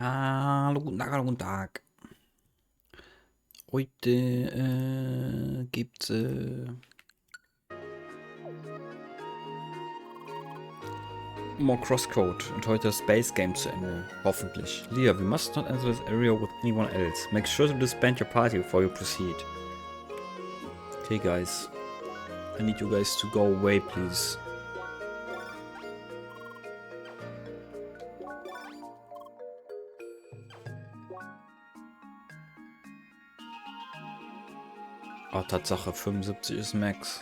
Hallo, guten Tag, hallo, guten Tag. Heute gibt's more CrossCode und heute das Base Game zu Ende. Hoffentlich. Leah, we must not enter this area with anyone else. Make sure to disband your party before you proceed. Okay, guys. I need you guys to go away, please. Oh, Tatsache, 75 ist Max.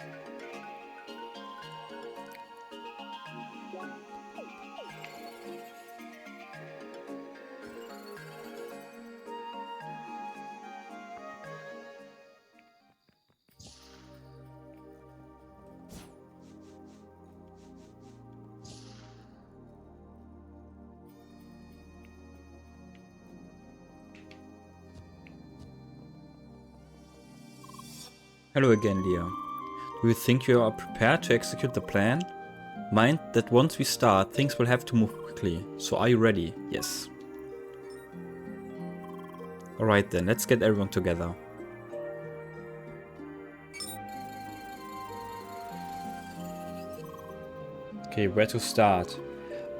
Hello again, Leah. Do you think you are prepared to execute the plan? Mind that once we start, things will have to move quickly. So are you ready? Yes. Alright then, let's get everyone together. Okay, where to start?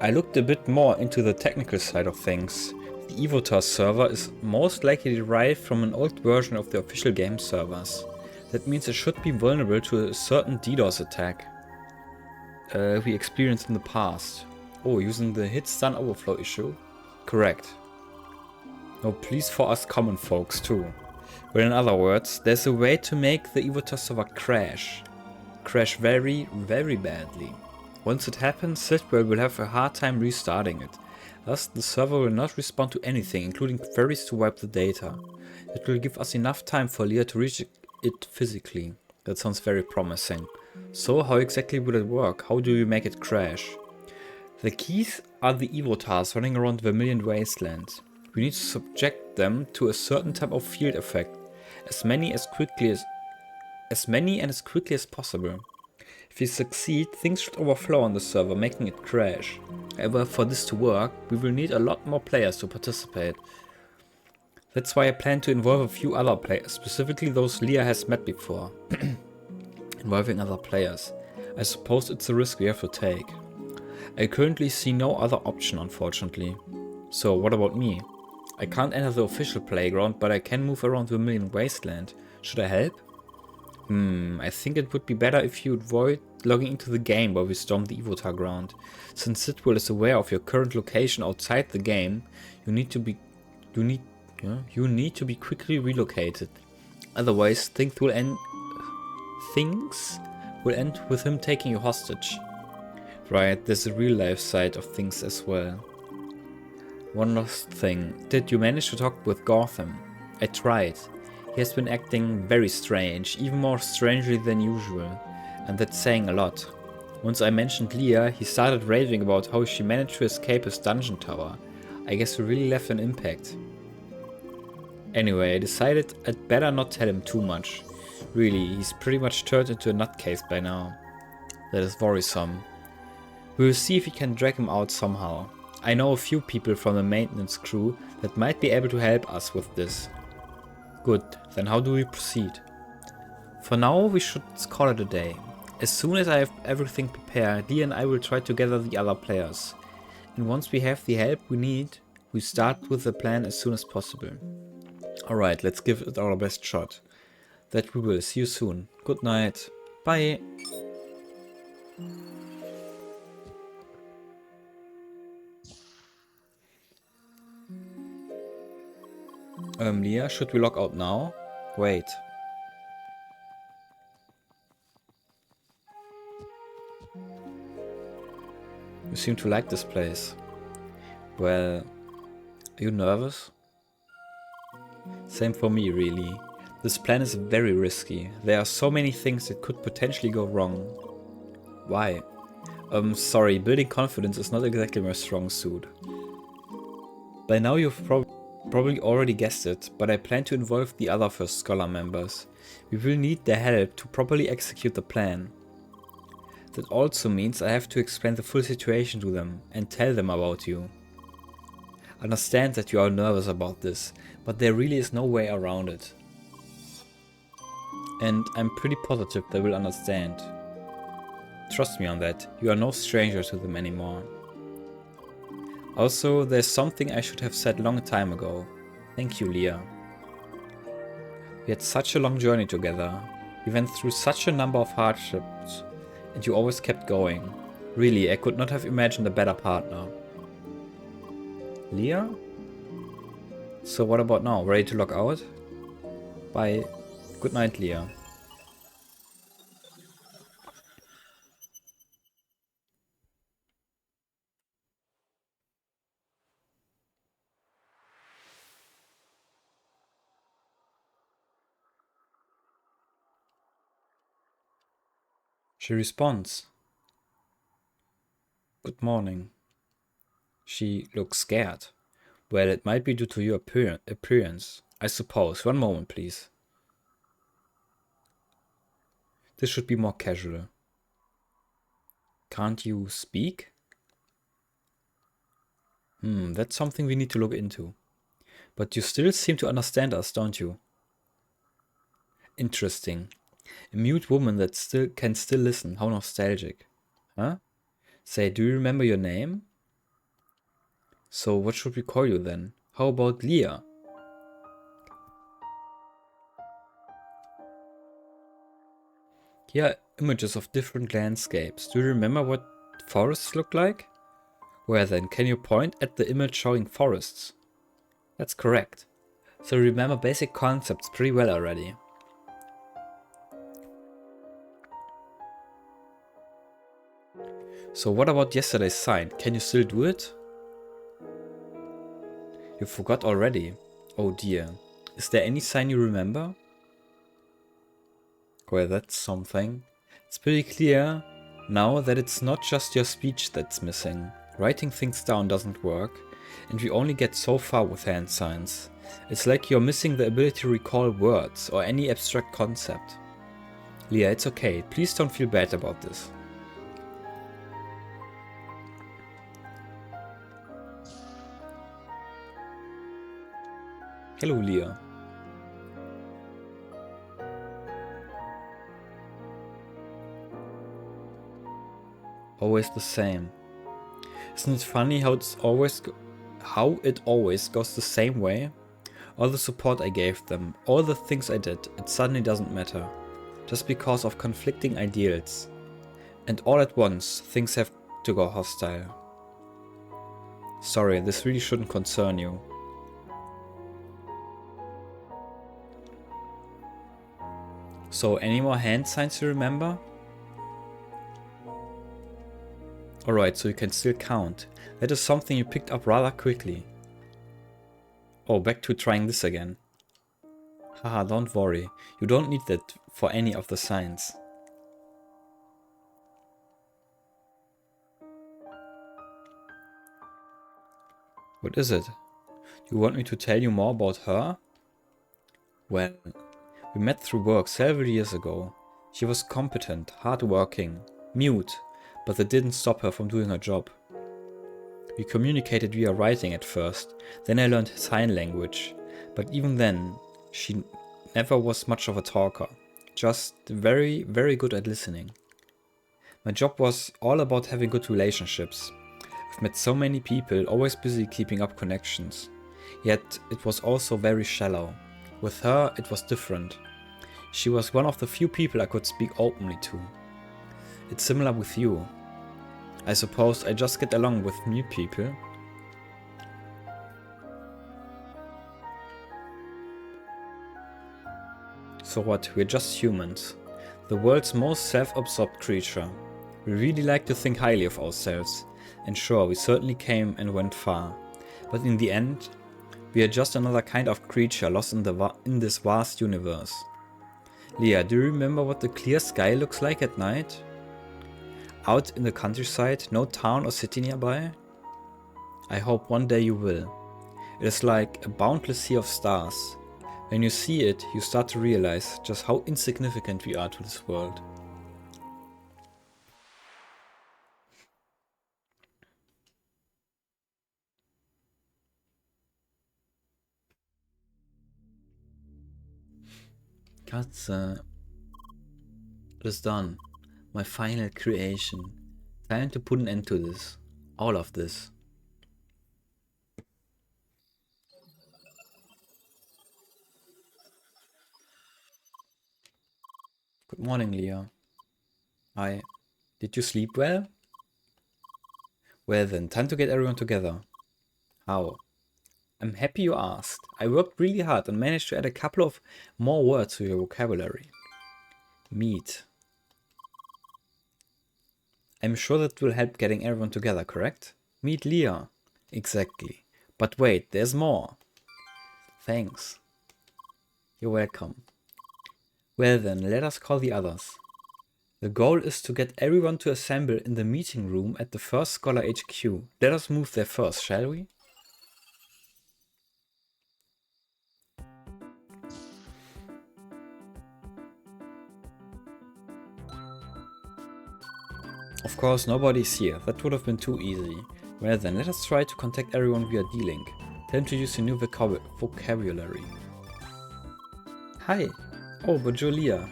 I looked a bit more into the technical side of things. The Evotar server is most likely derived from an old version of the official game servers. That means it should be vulnerable to a certain DDoS attack we experienced in the past. Oh, using the hit stun overflow issue? Correct. No, please for us common folks too. Well, in other words, there's a way to make the Evotar server crash. Crash very, very badly. Once it happens, Sitwell will have a hard time restarting it. Thus, the server will not respond to anything, including queries to wipe the data. It will give us enough time for Leah to reach it physically. That sounds very promising. So, how exactly will it work? How do we make it crash? The keys are the Evotars running around the Vermilion Wasteland. We need to subject them to a certain type of field effect, as many and as quickly as possible. If we succeed, things should overflow on the server, making it crash. However, for this to work, we will need a lot more players to participate. That's why I plan to involve a few other players, specifically those Leah has met before. Involving other players. I suppose it's a risk we have to take. I currently see no other option, unfortunately. So, what about me? I can't enter the official playground, but I can move around the Vermilion Wasteland. Should I help? I think it would be better if you avoid logging into the game while we storm the Evotar ground. Since Sitwell is aware of your current location outside the game, you need to be quickly relocated. Otherwise, things will end with him taking you hostage. Right, there's a real life side of things as well. One last thing. Did you manage to talk with Gotham? I tried. He has been acting very strange, even more strangely than usual, and that's saying a lot. Once I mentioned Leah, he started raving about how she managed to escape his dungeon tower. I guess he really left an impact. Anyway, I decided I'd better not tell him too much. Really, he's pretty much turned into a nutcase by now. That is worrisome. We will see if we can drag him out somehow. I know a few people from the maintenance crew that might be able to help us with this. Good, then how do we proceed? For now, we should call it a day. As soon as I have everything prepared, Lee and I will try to gather the other players. And once we have the help we need, we start with the plan as soon as possible. Alright, let's give it our best shot. That we will. See you soon. Good night. Bye. Leah, should we log out now? Wait. You seem to like this place. Well, are you nervous? Same for me, really. This plan is very risky. There are so many things that could potentially go wrong. Why? Sorry, building confidence is not exactly my strong suit. By now you've probably already guessed it, but I plan to involve the other First Scholar members. We will need their help to properly execute the plan. That also means I have to explain the full situation to them and tell them about you. understand that you are nervous about this, but there really is no way around it. And I'm pretty positive they will understand. Trust me on that, you are no stranger to them anymore. Also, there's something I should have said long time ago. Thank you, Leah. We had such a long journey together. We went through such a number of hardships, and you always kept going. Really, I could not have imagined a better partner. Leah? So what about now? Ready to log out? Bye. Good night, Leah. She responds. Good morning. She looks scared. Well, it might be due to your appearance, I suppose. One moment, please. This should be more casual. Can't you speak? That's something we need to look into. But you still seem to understand us, don't you? Interesting. A mute woman that can still listen. How nostalgic. Huh? Say, do you remember your name? So what should we call you then? How about Leah? Here are images of different landscapes. Do you remember what forests look like? Well then, can you point at the image showing forests? That's correct. So remember basic concepts pretty well already. So what about yesterday's sign? Can you still do it? You forgot already. Oh dear. Is there any sign you remember? Well, that's something. It's pretty clear now that it's not just your speech that's missing. Writing things down doesn't work, and we only get so far with hand signs. It's like you're missing the ability to recall words or any abstract concept. Leah, it's okay. Please don't feel bad about this. Hello, Leah. Always the same. Isn't it funny how it always goes the same way? All the support I gave them, all the things I did, it suddenly doesn't matter. Just because of conflicting ideals. And all at once, things have to go hostile. Sorry, this really shouldn't concern you. So, any more hand signs you remember? Alright, so you can still count. That is something you picked up rather quickly. Oh, back to trying this again. Haha, don't worry. You don't need that for any of the signs. What is it? You want me to tell you more about her? Well, we met through work several years ago. She was competent, hardworking, mute, but that didn't stop her from doing her job. We communicated via writing at first, then I learned sign language, but even then, she never was much of a talker, just very, very good at listening. My job was all about having good relationships. I've met so many people, always busy keeping up connections, yet it was also very shallow. With her, it was different. She was one of the few people I could speak openly to. It's similar with you. I suppose I just get along with new people. So what, we're just humans. The world's most self-absorbed creature. We really like to think highly of ourselves. And sure, we certainly came and went far. But in the end, we are just another kind of creature lost in this vast universe. Leah, do you remember what the clear sky looks like at night? Out in the countryside, no town or city nearby? I hope one day you will. It is like a boundless sea of stars. When you see it, you start to realize just how insignificant we are to this world. Katze. It is done. My final creation. Time to put an end to this. All of this. Good morning, Leah. Hi. Did you sleep well? Well then, time to get everyone together. How? I'm happy you asked. I worked really hard and managed to add a couple of more words to your vocabulary. Meet. I'm sure that will help getting everyone together, correct? Meet Leah. Exactly. But wait, there's more. Thanks. You're welcome. Well then, let us call the others. The goal is to get everyone to assemble in the meeting room at the first Scholar HQ. Let us move there first, shall we? Of course, nobody's here. That would have been too easy. Well then, let us try to contact everyone via D-Link. Tell them to use a new vocabulary. Hi. Oh, bonjour Leah.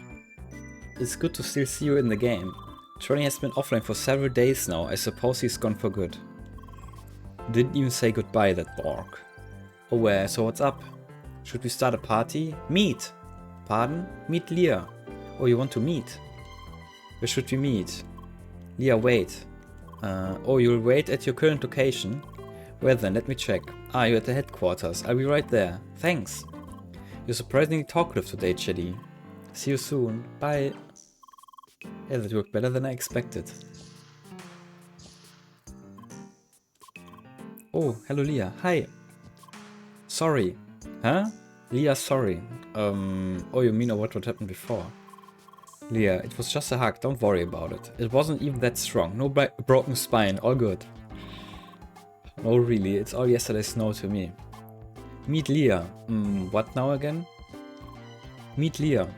It's good to still see you in the game. Johnny has been offline for several days now. I suppose he's gone for good. Didn't even say goodbye, that dork. Oh well, so what's up? Should we start a party? Meet! Pardon? Meet Leah. Oh, you want to meet? Where should we meet? Leah, wait. Oh, you'll wait at your current location? Well then, let me check. Ah, you're at the headquarters. I'll be right there. Thanks. You're surprisingly talkative today, Chitty. See you soon. Bye. Yeah, that worked better than I expected. Oh, hello Leah. Hi. Sorry. Huh? Leah, sorry. Oh, you mean what happened before? Leah, it was just a hug, don't worry about it. It wasn't even that strong, no broken spine, all good. No really, it's all yesterday's snow to me. Meet Leah. What now again? Meet Leah.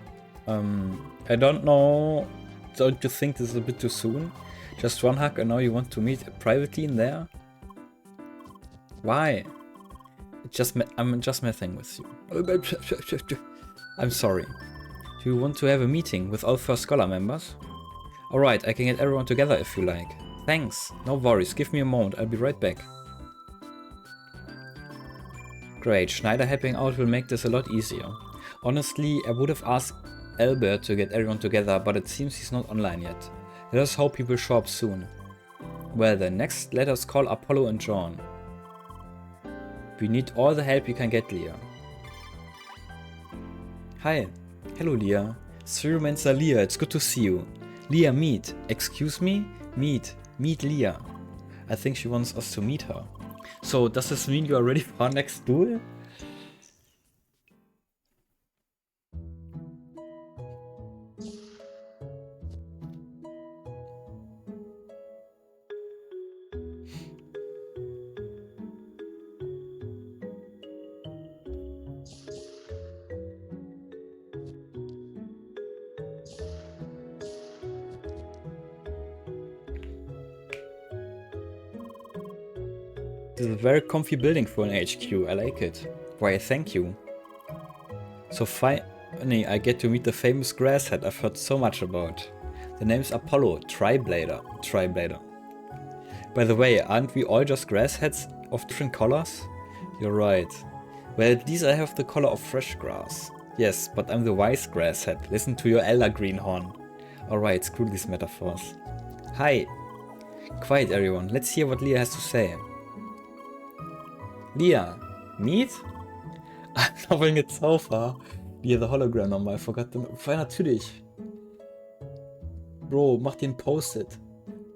I don't know, don't you think this is a bit too soon? Just one hug and now you want to meet privately in there? Why? I'm just messing with you. I'm sorry. Do you want to have a meeting with all First Scholar members? Alright, I can get everyone together if you like. Thanks. No worries, give me a moment, I'll be right back. Great, Schneider helping out will make this a lot easier. Honestly, I would have asked Albert to get everyone together, but it seems he's not online yet. Let us hope he will show up soon. Well then, next let us call Apollo and John. We need all the help we can get, Leah. Hi. Hello, Leah. Sirmensa Leah, it's good to see you. Leah, meet. Excuse me? Meet. Meet Leah. I think she wants us to meet her. So, does this mean you are ready for our next duel? This is a very comfy building for an HQ, I like it. Why, thank you. So finally, I get to meet the famous grasshead I've heard so much about. The name is Apollo, Triblader. By the way, aren't we all just grassheads of different colors? You're right. Well, at least I have the color of fresh grass. Yes, but I'm the wise grasshead. Listen to your elder greenhorn. Alright, screw these metaphors. Hi. Quiet everyone, let's hear what Leah has to say. Leah, meet? I'm loving it so far. Leah, the hologram nochmal, I forgot the... Voll natürlich. Bro, mach den Post-it.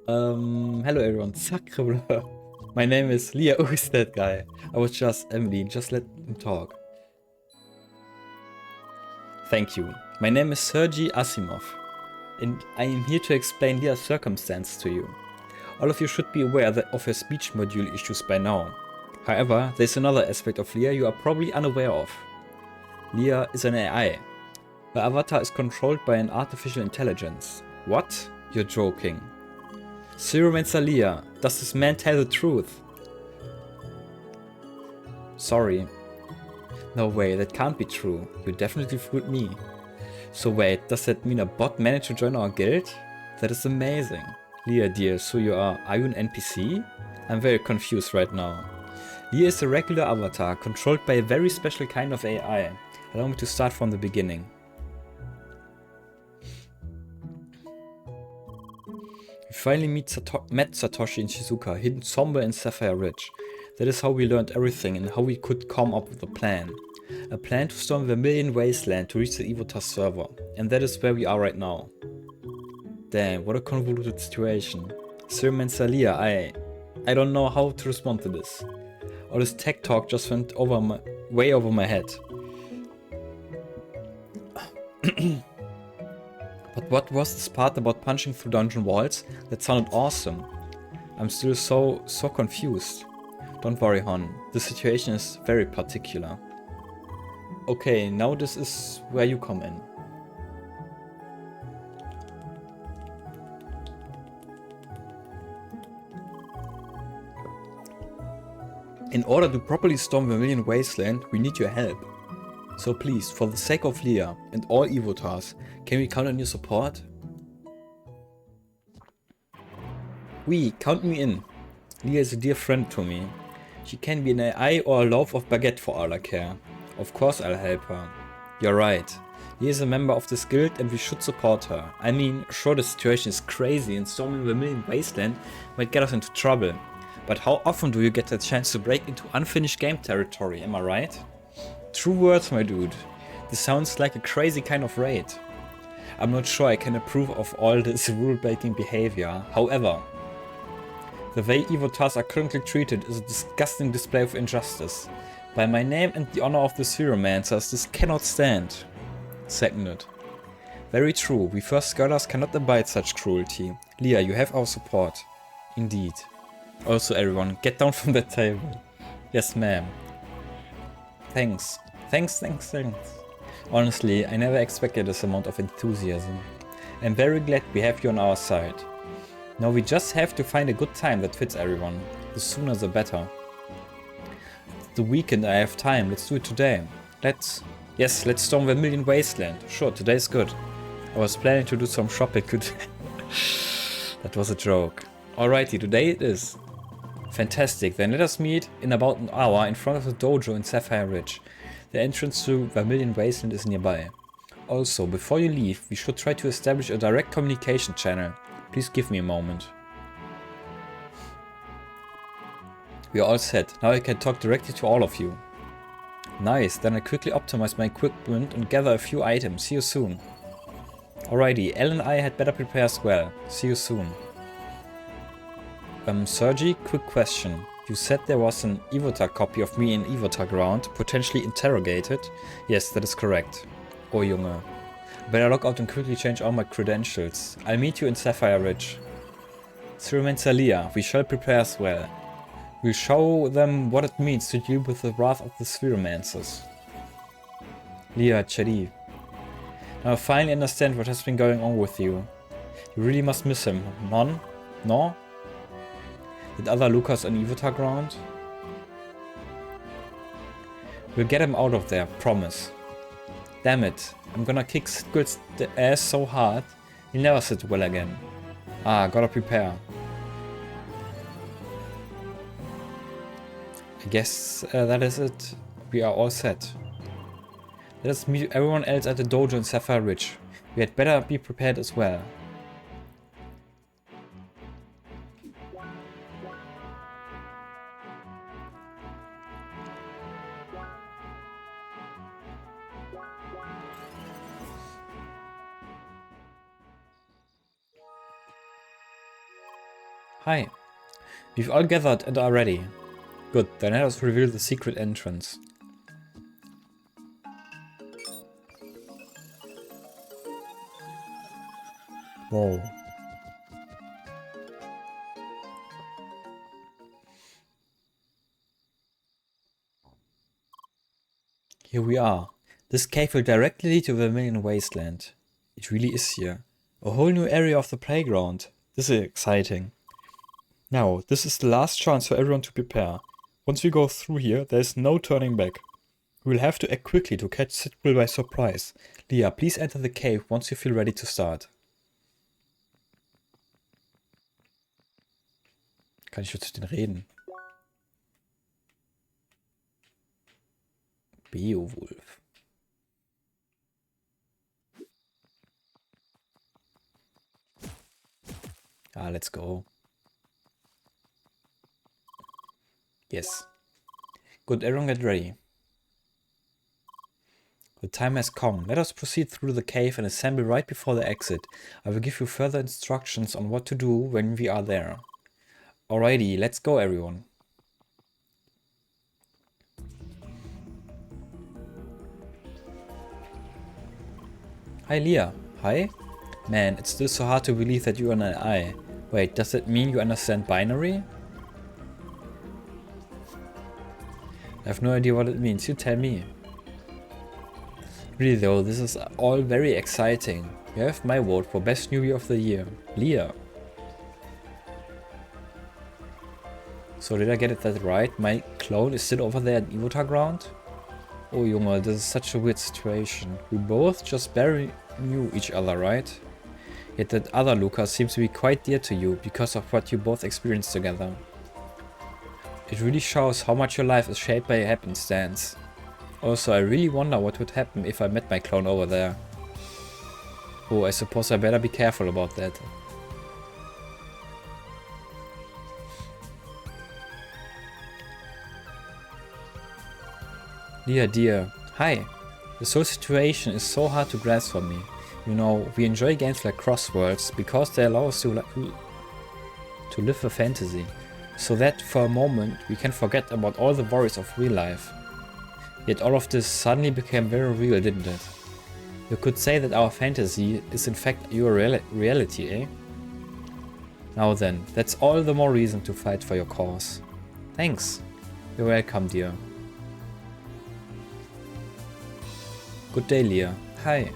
Hello everyone, sacre bleu. My name is Leah, who is that guy? I was just Emily, just let him talk. Thank you. My name is Sergei Asimov, and I am here to explain Leah's circumstance to you. All of you should be aware of her speech module issues by now. However, there's another aspect of Leah you are probably unaware of. Leah is an AI. Her avatar is controlled by an artificial intelligence. What? You're joking. Siromensa Leah, does this man tell the truth? Sorry. No way, that can't be true. You definitely fooled me. So wait, does that mean a bot managed to join our guild? That is amazing. Leah dear, so you are you an NPC? I'm very confused right now. Leah is a regular avatar, controlled by a very special kind of AI. Allow me to start from the beginning. We finally met Satoshi and Shizuka, hidden somewhere in Sapphire Ridge. That is how we learned everything and how we could come up with a plan. A plan to storm Vermilion Wasteland to reach the Evotar server. And that is where we are right now. Damn, what a convoluted situation. Sirman Salia, I don't know how to respond to this. All this tech talk just went way over my head. But what was this part about punching through dungeon walls? That sounded awesome. I'm still so confused. Don't worry, hon. The situation is very particular. Okay, now this is where you come in. In order to properly storm Vermilion Wasteland, we need your help. So please, for the sake of Leah and all Evotars, can we count on your support? Count me in. Leah is a dear friend to me. She can be an AI or a loaf of baguette for all I care. Of course I'll help her. You're right. Leah is a member of this guild and we should support her. I mean, sure the situation is crazy and storming Vermilion Wasteland might get us into trouble. But how often do you get the chance to break into unfinished game territory, am I right? True words, my dude. This sounds like a crazy kind of raid. I'm not sure I can approve of all this rule-breaking behavior. However, the way Evotars are currently treated is a disgusting display of injustice. By my name and the honor of the Spheromancers, this cannot stand. Seconded. Very true, we first scholars cannot abide such cruelty. Leah, you have our support. Indeed. Also everyone, get down from that table. Yes ma'am. Thanks. Thanks. Honestly, I never expected this amount of enthusiasm. I'm very glad we have you on our side. Now we just have to find a good time that fits everyone. The sooner the better. It's the weekend, I have time, let's do it today. Let's storm Vermilion Wasteland. Sure, today's good. I was planning to do some shopping today. That was a joke. Alrighty, today it is. Fantastic, then let us meet in about an hour in front of the dojo in Sapphire Ridge. The entrance to Vermilion Wasteland is nearby. Also, before you leave, we should try to establish a direct communication channel. Please give me a moment. We are all set. Now I can talk directly to all of you. Nice, then I quickly optimize my equipment and gather a few items. See you soon. Alrighty, Elle and I had better prepare as well. See you soon. Sergi, quick question. You said there was an Evotar copy of me in Evotar ground, potentially interrogated? Yes, that is correct. Oh Junge. Better log out and quickly change all my credentials. I'll meet you in Sapphire Ridge. Sirman Salia, we shall prepare as well. We'll show them what it means to deal with the wrath of the Spheromancers. Leah, Chedi. Now I finally understand what has been going on with you. You really must miss him, non? No? Did other Lucas on Evotar ground? We'll get him out of there, promise. Damn it, I'm gonna kick Squid's ass so hard, he'll never sit well again. Gotta prepare. I guess that is it. We are all set. Let us meet everyone else at the dojo in Sapphire Ridge. We had better be prepared as well. Hi. We've all gathered and are ready. Good, then let us reveal the secret entrance. Whoa. Here we are. This cave will directly lead to Vermilion Wasteland. It really is here. A whole new area of the playground. This is exciting. Now, this is the last chance for everyone to prepare. Once we go through here, there is no turning back. We will have to act quickly to catch Sidwill by surprise. Leah, please enter the cave once you feel ready to start. Kann ich jetzt mit denen reden? Beowulf. Ah, let's go. Yes. Good, everyone get ready. The time has come. Let us proceed through the cave and assemble right before the exit. I will give you further instructions on what to do when we are there. Alrighty, let's go everyone. Hi Leah. Hi? Man, it's still so hard to believe that you are an AI. Wait, does that mean you understand binary? I have no idea what it means, you tell me. Really though, this is all very exciting. You have my vote for best newbie of the year. Leah. So did I get it that right? My clone is still over there at Ivota ground? Oh Junge, this is such a weird situation. We both just barely knew each other, right? Yet that other Lucas seems to be quite dear to you because of what you both experienced together. It really shows how much your life is shaped by happenstance. Also, I really wonder what would happen if I met my clone over there. Oh, I suppose I better be careful about that. Dear, dear. Hi. This whole situation is so hard to grasp for me. You know, we enjoy games like CrossWorlds because they allow us to live a fantasy. So that for a moment we can forget about all the worries of real life. Yet all of this suddenly became very real, didn't it? You could say that our fantasy is in fact your reality, eh? Now then, that's all the more reason to fight for your cause. Thanks. You're welcome, dear. Good day, Leah. Hi.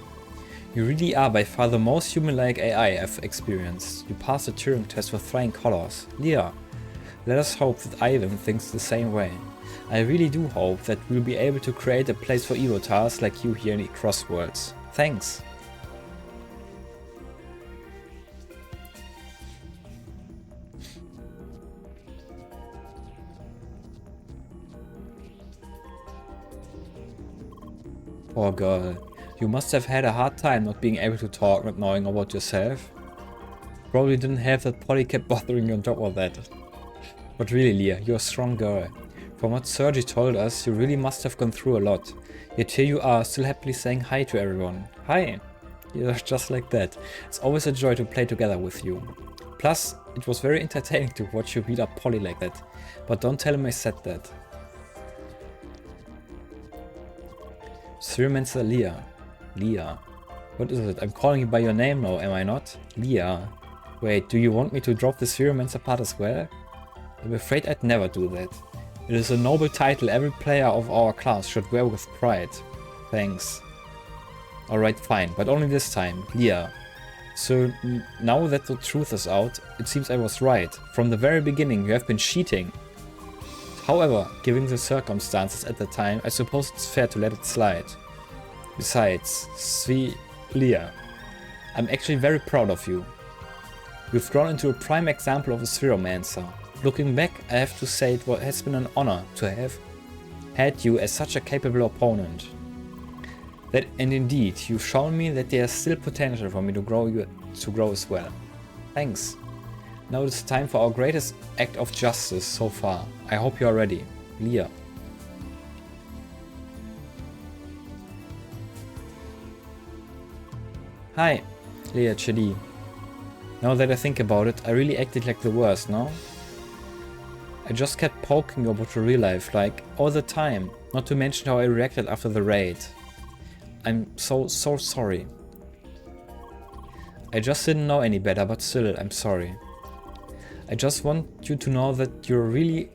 You really are by far the most human-like AI I've experienced. You passed the Turing test with flying colors. Leah, let us hope that Ivan thinks the same way. I really do hope that we'll be able to create a place for Evotars like you here in CrossWorlds. Thanks. Poor girl. You must have had a hard time not being able to talk, not knowing about yourself. Probably didn't have that Polly kept bothering you on top of that. But really, Leah, you're a strong girl. From what Sergi told us, you really must have gone through a lot. Yet here you are, still happily saying hi to everyone. Hi! You're just like that. It's always a joy to play together with you. Plus, it was very entertaining to watch you beat up Polly like that. But don't tell him I said that. Spheromancer Leah. Leah. What is it? I'm calling you by your name now, am I not? Leah. Wait, do you want me to drop the Spheromancer part as well? I'm afraid I'd never do that. It is a noble title every player of our class should wear with pride. Thanks. Alright, fine, but only this time. Leah. So now that the truth is out, it seems I was right. From the very beginning you have been cheating. However, given the circumstances at the time, I suppose it's fair to let it slide. Besides, Leah, I'm actually very proud of you. You've grown into a prime example of a Spheromancer. Looking back, I have to say it has been an honor to have had you as such a capable opponent. And indeed, you've shown me that there's still potential for me to grow as well. Thanks. Now it's time for our greatest act of justice so far. I hope you are ready. Leah. Hi, Leah Chedi. Now that I think about it, I really acted like the worst, no? I just kept poking you about your real life, like, all the time. Not to mention how I reacted after the raid. I'm so sorry. I just didn't know any better, but still, I'm sorry. I just want you to know that you really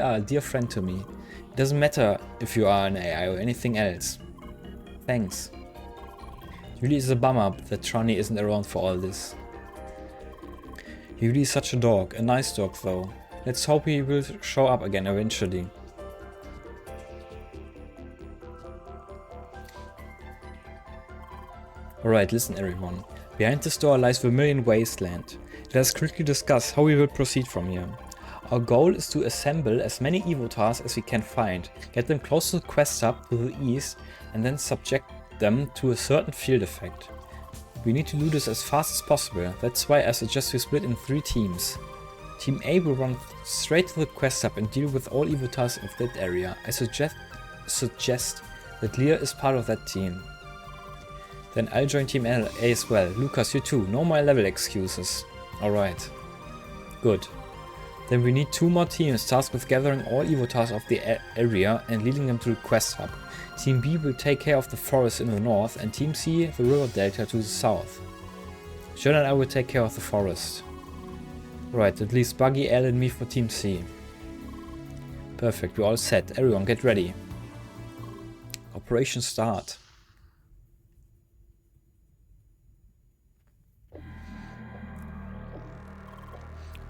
are a dear friend to me. It doesn't matter if you are an AI or anything else. Thanks. It really is a bummer that Trani isn't around for all this. He really is such a dog, a nice dog though. Let's hope he will show up again eventually. Alright, listen everyone. Behind this door lies Vermilion Wasteland. Let us quickly discuss how we will proceed from here. Our goal is to assemble as many evotars as we can find, get them close to the quest hub to the east, and then subject them to a certain field effect. We need to do this as fast as possible, that's why I suggest we split in 3 teams. Team A will run straight to the quest hub and deal with all evotars of that area. I suggest that Leah is part of that team. Then I'll join Team A as well. Lucas, you too. No more level excuses. Alright. Good. Then we need 2 more teams tasked with gathering all evotars of the area and leading them to the quest hub. Team B will take care of the forest in the north and Team C the river delta to the south. John and I will take care of the forest. Right, at least Buggy, Al and me for Team C. Perfect, we're all set. Everyone get ready. Operation start.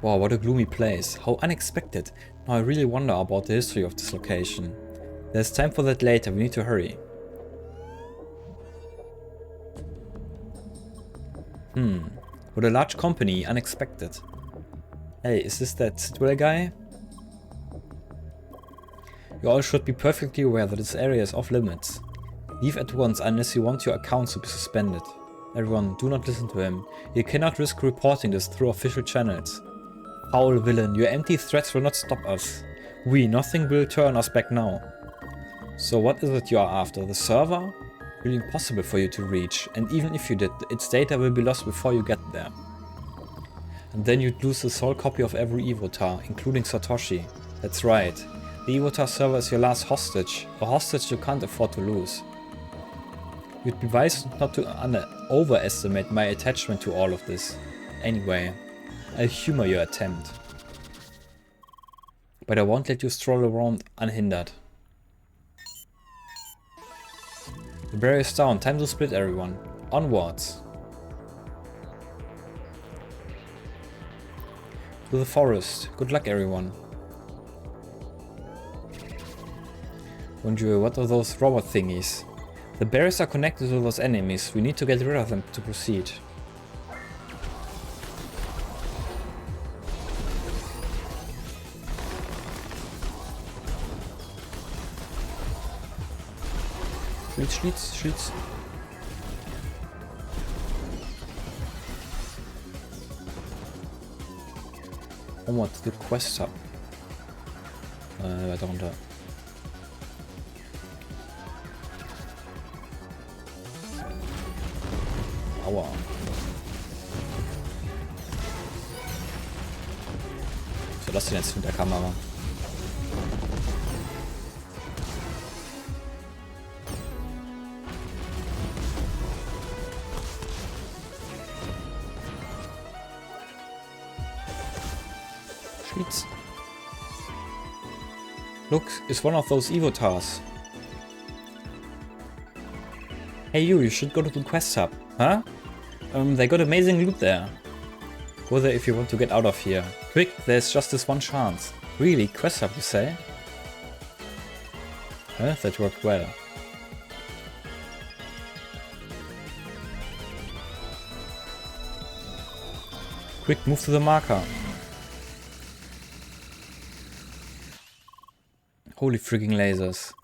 Wow, what a gloomy place. How unexpected. Now I really wonder about the history of this location. There's time for that later, we need to hurry. What a large company, unexpected. Hey, is this that Sidwell guy? You all should be perfectly aware that this area is off limits. Leave at once unless you want your accounts to be suspended. Everyone, do not listen to him. You cannot risk reporting this through official channels. Foul villain, your empty threats will not stop us. Nothing will turn us back now. So what is it you are after? The server? Really impossible for you to reach, and even if you did, its data will be lost before you get there. And then you'd lose the sole copy of every evotar, including Satoshi. That's right. The evotar server is your last hostage, a hostage you can't afford to lose. You'd be wise not to overestimate my attachment to all of this. Anyway, I'll humor your attempt. But I won't let you stroll around unhindered. The barrier's down, time to split everyone. Onwards. To the forest. Good luck everyone. Bonjour, what are those robot thingies? The barriers are connected to those enemies. We need to get rid of them to proceed. Schlitz. Onward to the quest hub. Weiter runter. Aua. So, das denn jetzt mit der Kamera? Look, it's one of those evotars. Hey you should go to the quest hub, huh? They got amazing loot there. Go there if you want to get out of here. Quick, there's just this one chance. Really, quest hub you say? Huh, that worked well. Quick, move to the marker. Holy frigging lasers.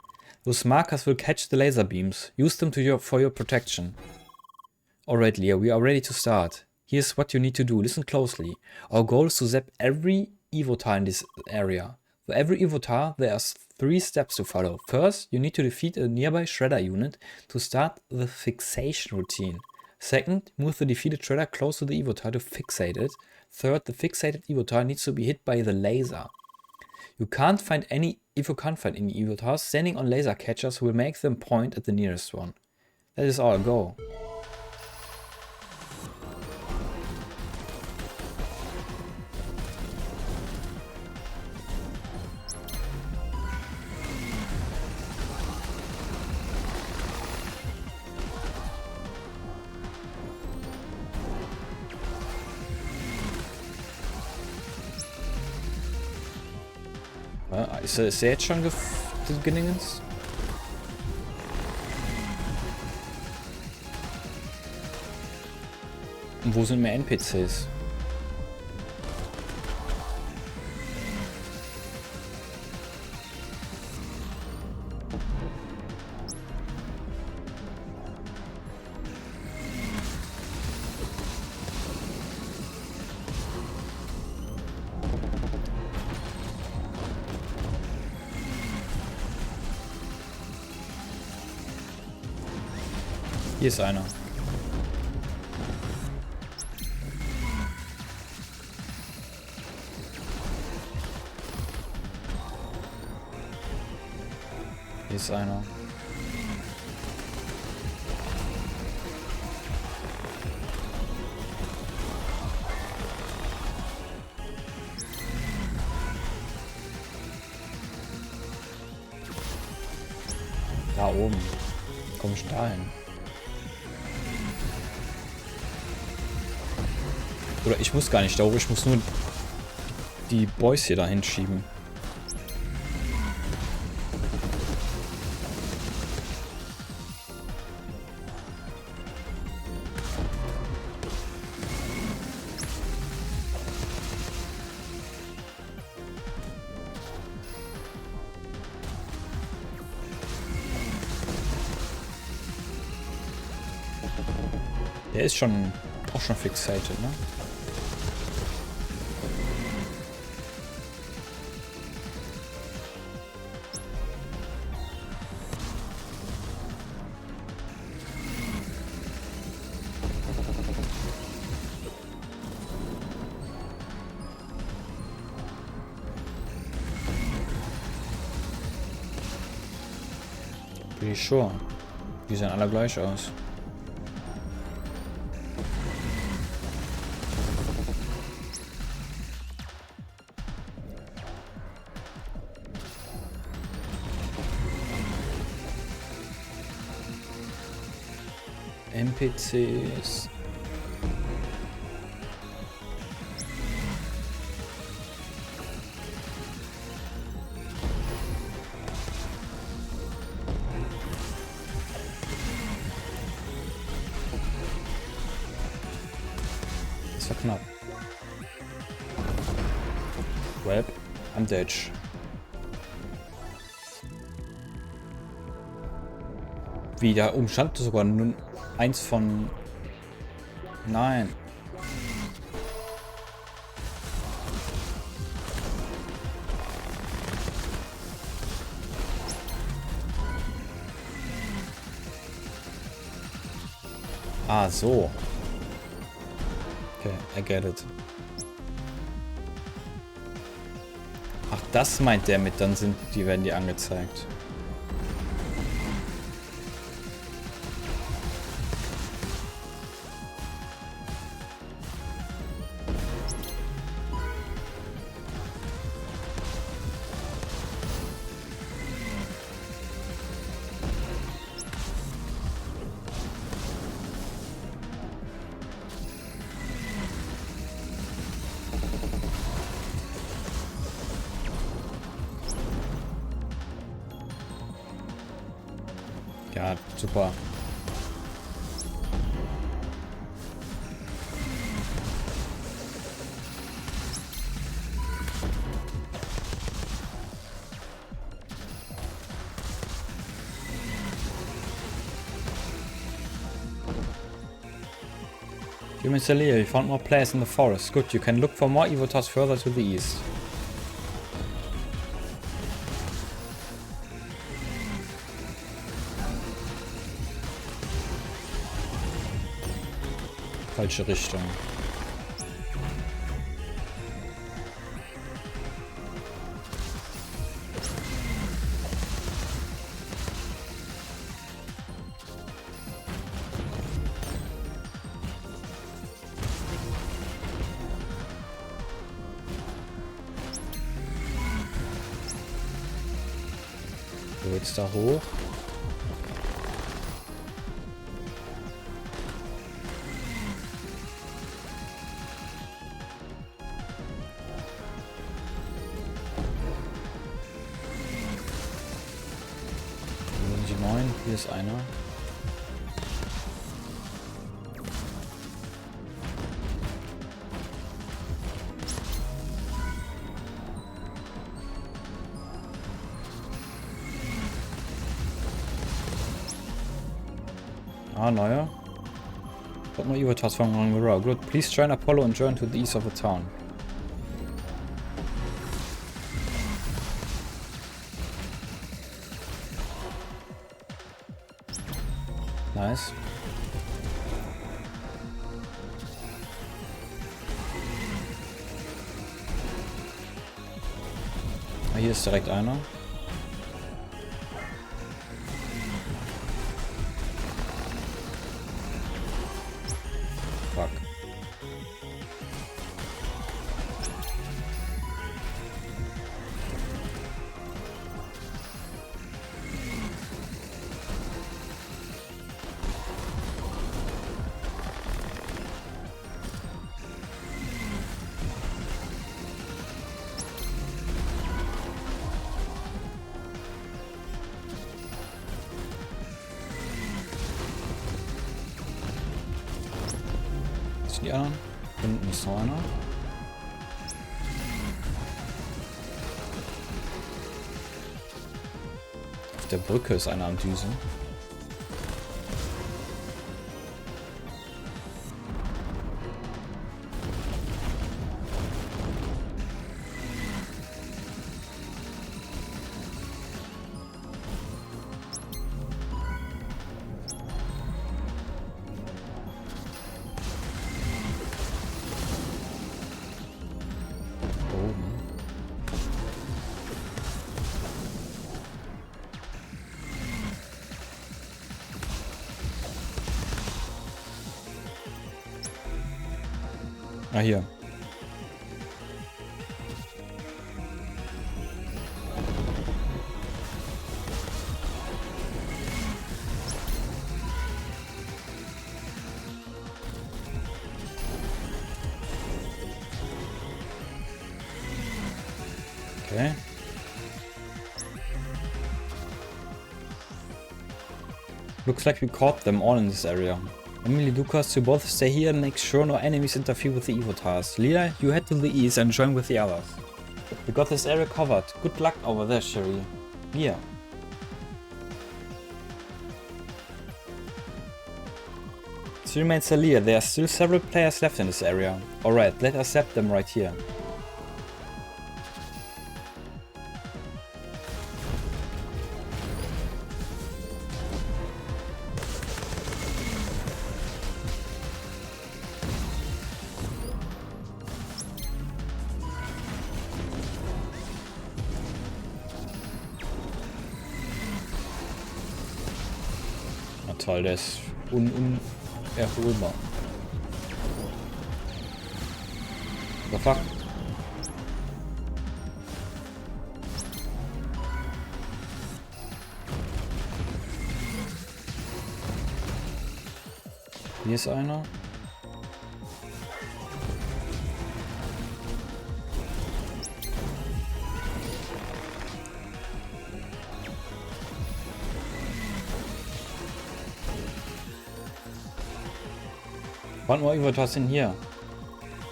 Those markers will catch the laser beams. Use them for your protection. Alright Leah, we are ready to start. Here's what you need to do. Listen closely. Our goal is to zap every evotar in this area. For every evotar, there are 3 steps to follow. First, you need to defeat a nearby shredder unit to start the fixation routine. Second, move the defeated shredder close to the evotar to fixate it. Third, the fixated evotar needs to be hit by the laser. If you can't find any evotars, standing on laser catchers will make them point at the nearest one. That is all, go. Ist er jetzt schon gedingens? Und wo sind mehr NPCs? Hier ist einer. Hier ist einer. Da oben. Komm ich da hin? Oder ich muss gar nicht da oben, ich muss nur die Boys hier dahin schieben. Der ist schon auch schon fixated, ne? Pretty sure. Die sehen alle gleich aus. NPCs. Das war knapp. Web am Deutsch. Wie, da oben stand sogar nun eins von... Nein. Ah, so. Okay, I get it. Ach, das meint der mit, dann sind die, werden die angezeigt. Ja, super. Mr. Leo, you found more players in the forest. Good, you can look for more Evotars further to the east. Falsche Richtung. So, jetzt da hoch. Hier ist einer. Ah, neue. Got more Evo tasks from along the road. Good. Please join Apollo and join to the east of the town. Nice. Ah, hier ist direkt einer. Fuck. Die anderen? Hinten ist noch einer. Auf der Brücke ist einer am Düsen. Ah, hier. Okay. Looks like we caught them all in this area. Emily, Lucas, you both stay here and make sure no enemies interfere with the Evo task. Leah, you head to the east and join with the others. We got this area covered. Good luck over there, Sherry. Here. Still remains Leah. There are still several players left in this area. Alright, let us zap them right here. Toll, der ist unerholbar. The fuck? Hier ist einer. One more Evo task in here.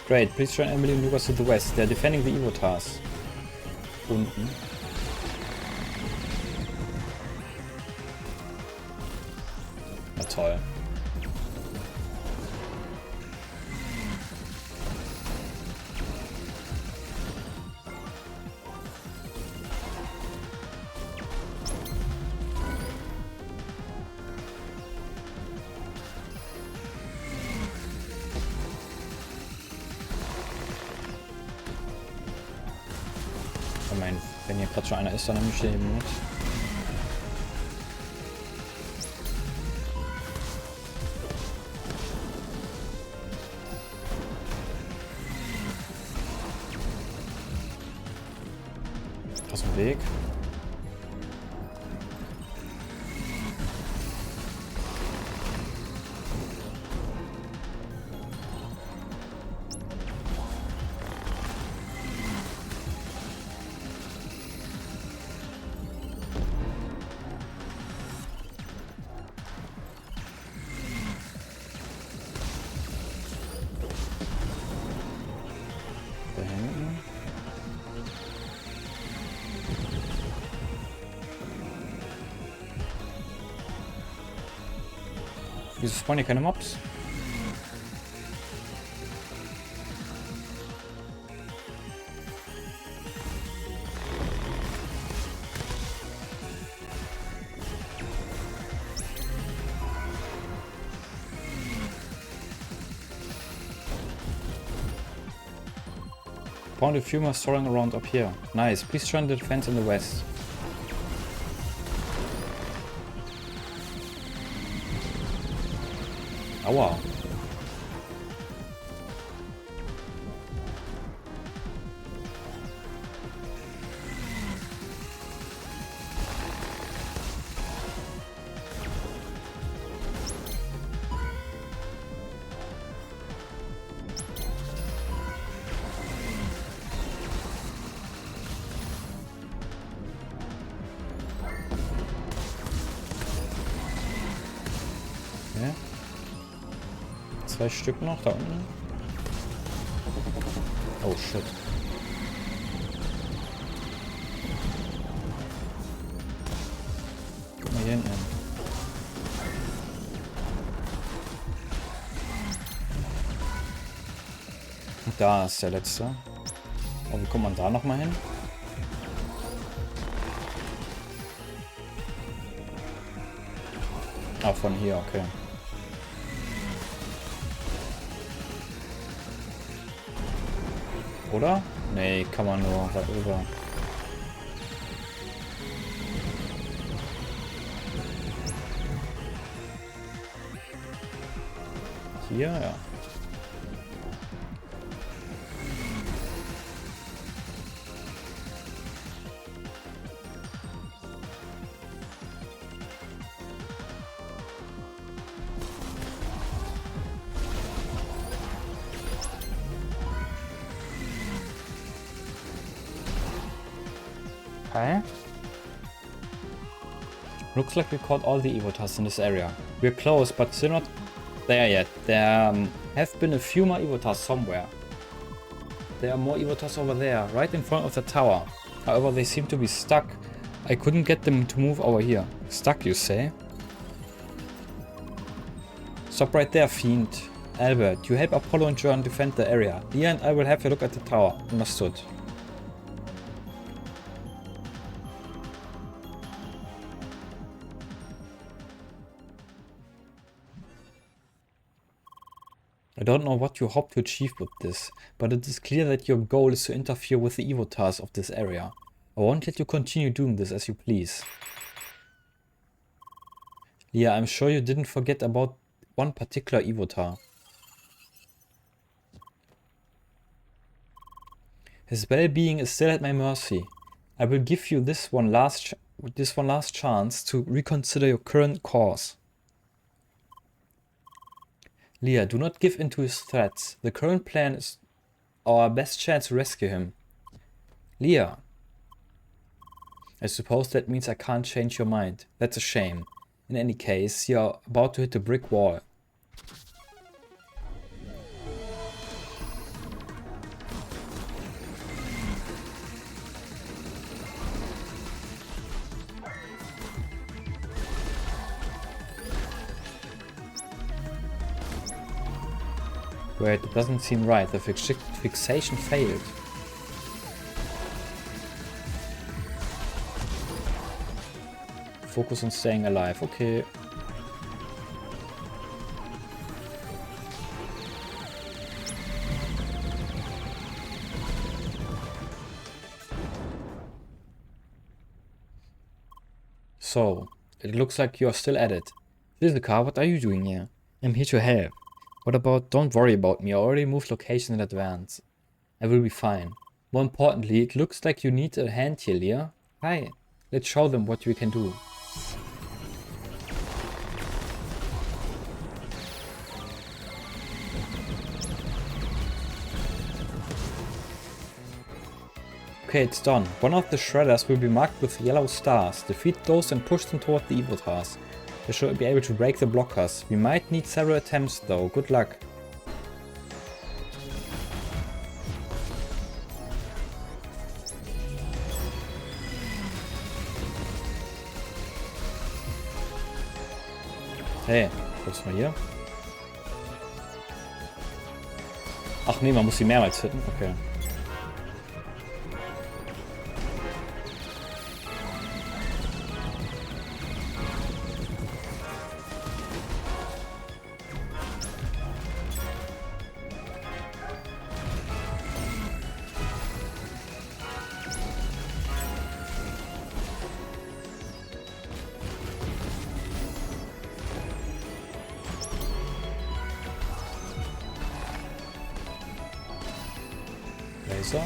Great, please join Emily and Lucas to the west. They're defending the Evo task. Unten. Na toll. Ich meine, wenn hier gerade schon einer ist, dann nehme ich den eben mit. Aus dem Weg. Da hinten. Wieso spawnen hier keine Mobs? Found a few more soaring around up here. Nice. Please join the defense in the west. Aua. Okay. 2 Stück noch da unten. Oh shit. Guck mal hier hinten hin. Und da ist der letzte. Oh, wie kommt man da nochmal hin? Ah, von hier, okay. Oder? Nee, kann man nur weit rüber. Hier, ja. Okay. Looks like we caught all the Evotars in this area. We're close, but still not there yet. There have been a few more Evotars somewhere. There are more Evotars over there, right in front of the tower. However, they seem to be stuck. I couldn't get them to move over here. Stuck, you say? Stop right there, fiend. Albert, you help Apollo and John defend the area. Leah and I will have a look at the tower. Understood. I don't know what you hope to achieve with this, but it is clear that your goal is to interfere with the Evotars of this area. I won't let you continue doing this as you please. Leah, I'm sure you didn't forget about one particular Evotar. His well-being is still at my mercy. I will give you this one last chance to reconsider your current course. Leah, do not give in to his threats. The current plan is our best chance to rescue him. Leah. I suppose that means I can't change your mind. That's a shame. In any case, you're about to hit a brick wall. Wait, it doesn't seem right. The fixation failed. Focus on staying alive. Okay. So, it looks like you're still at it. Physica, what are you doing here? I'm here to help. What about, don't worry about me, I already moved location in advance. I will be fine. More importantly, it looks like you need a hand here, Leah. Hi, let's show them what we can do. Okay, it's done. One of the shredders will be marked with yellow stars. Defeat those and push them toward the Evotars. They should be able to break the blockers. We might need several attempts though. Good luck. Hey, Kurz mal hier. Ach nee, man muss sie mehrmals hitten. Okay. Laser.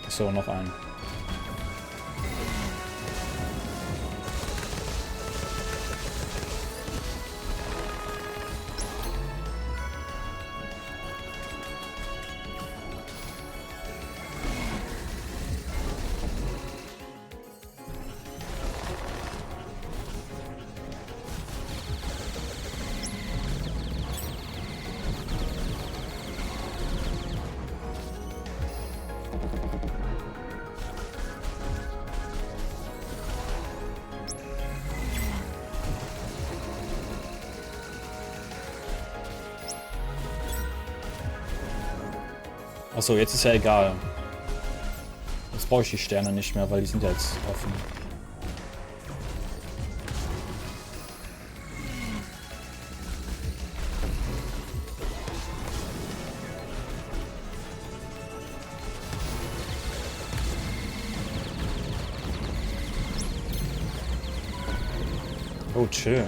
So, noch ein. Achso, jetzt ist ja egal. Jetzt brauche ich die Sterne nicht mehr, weil die sind ja jetzt offen. Oh, chill.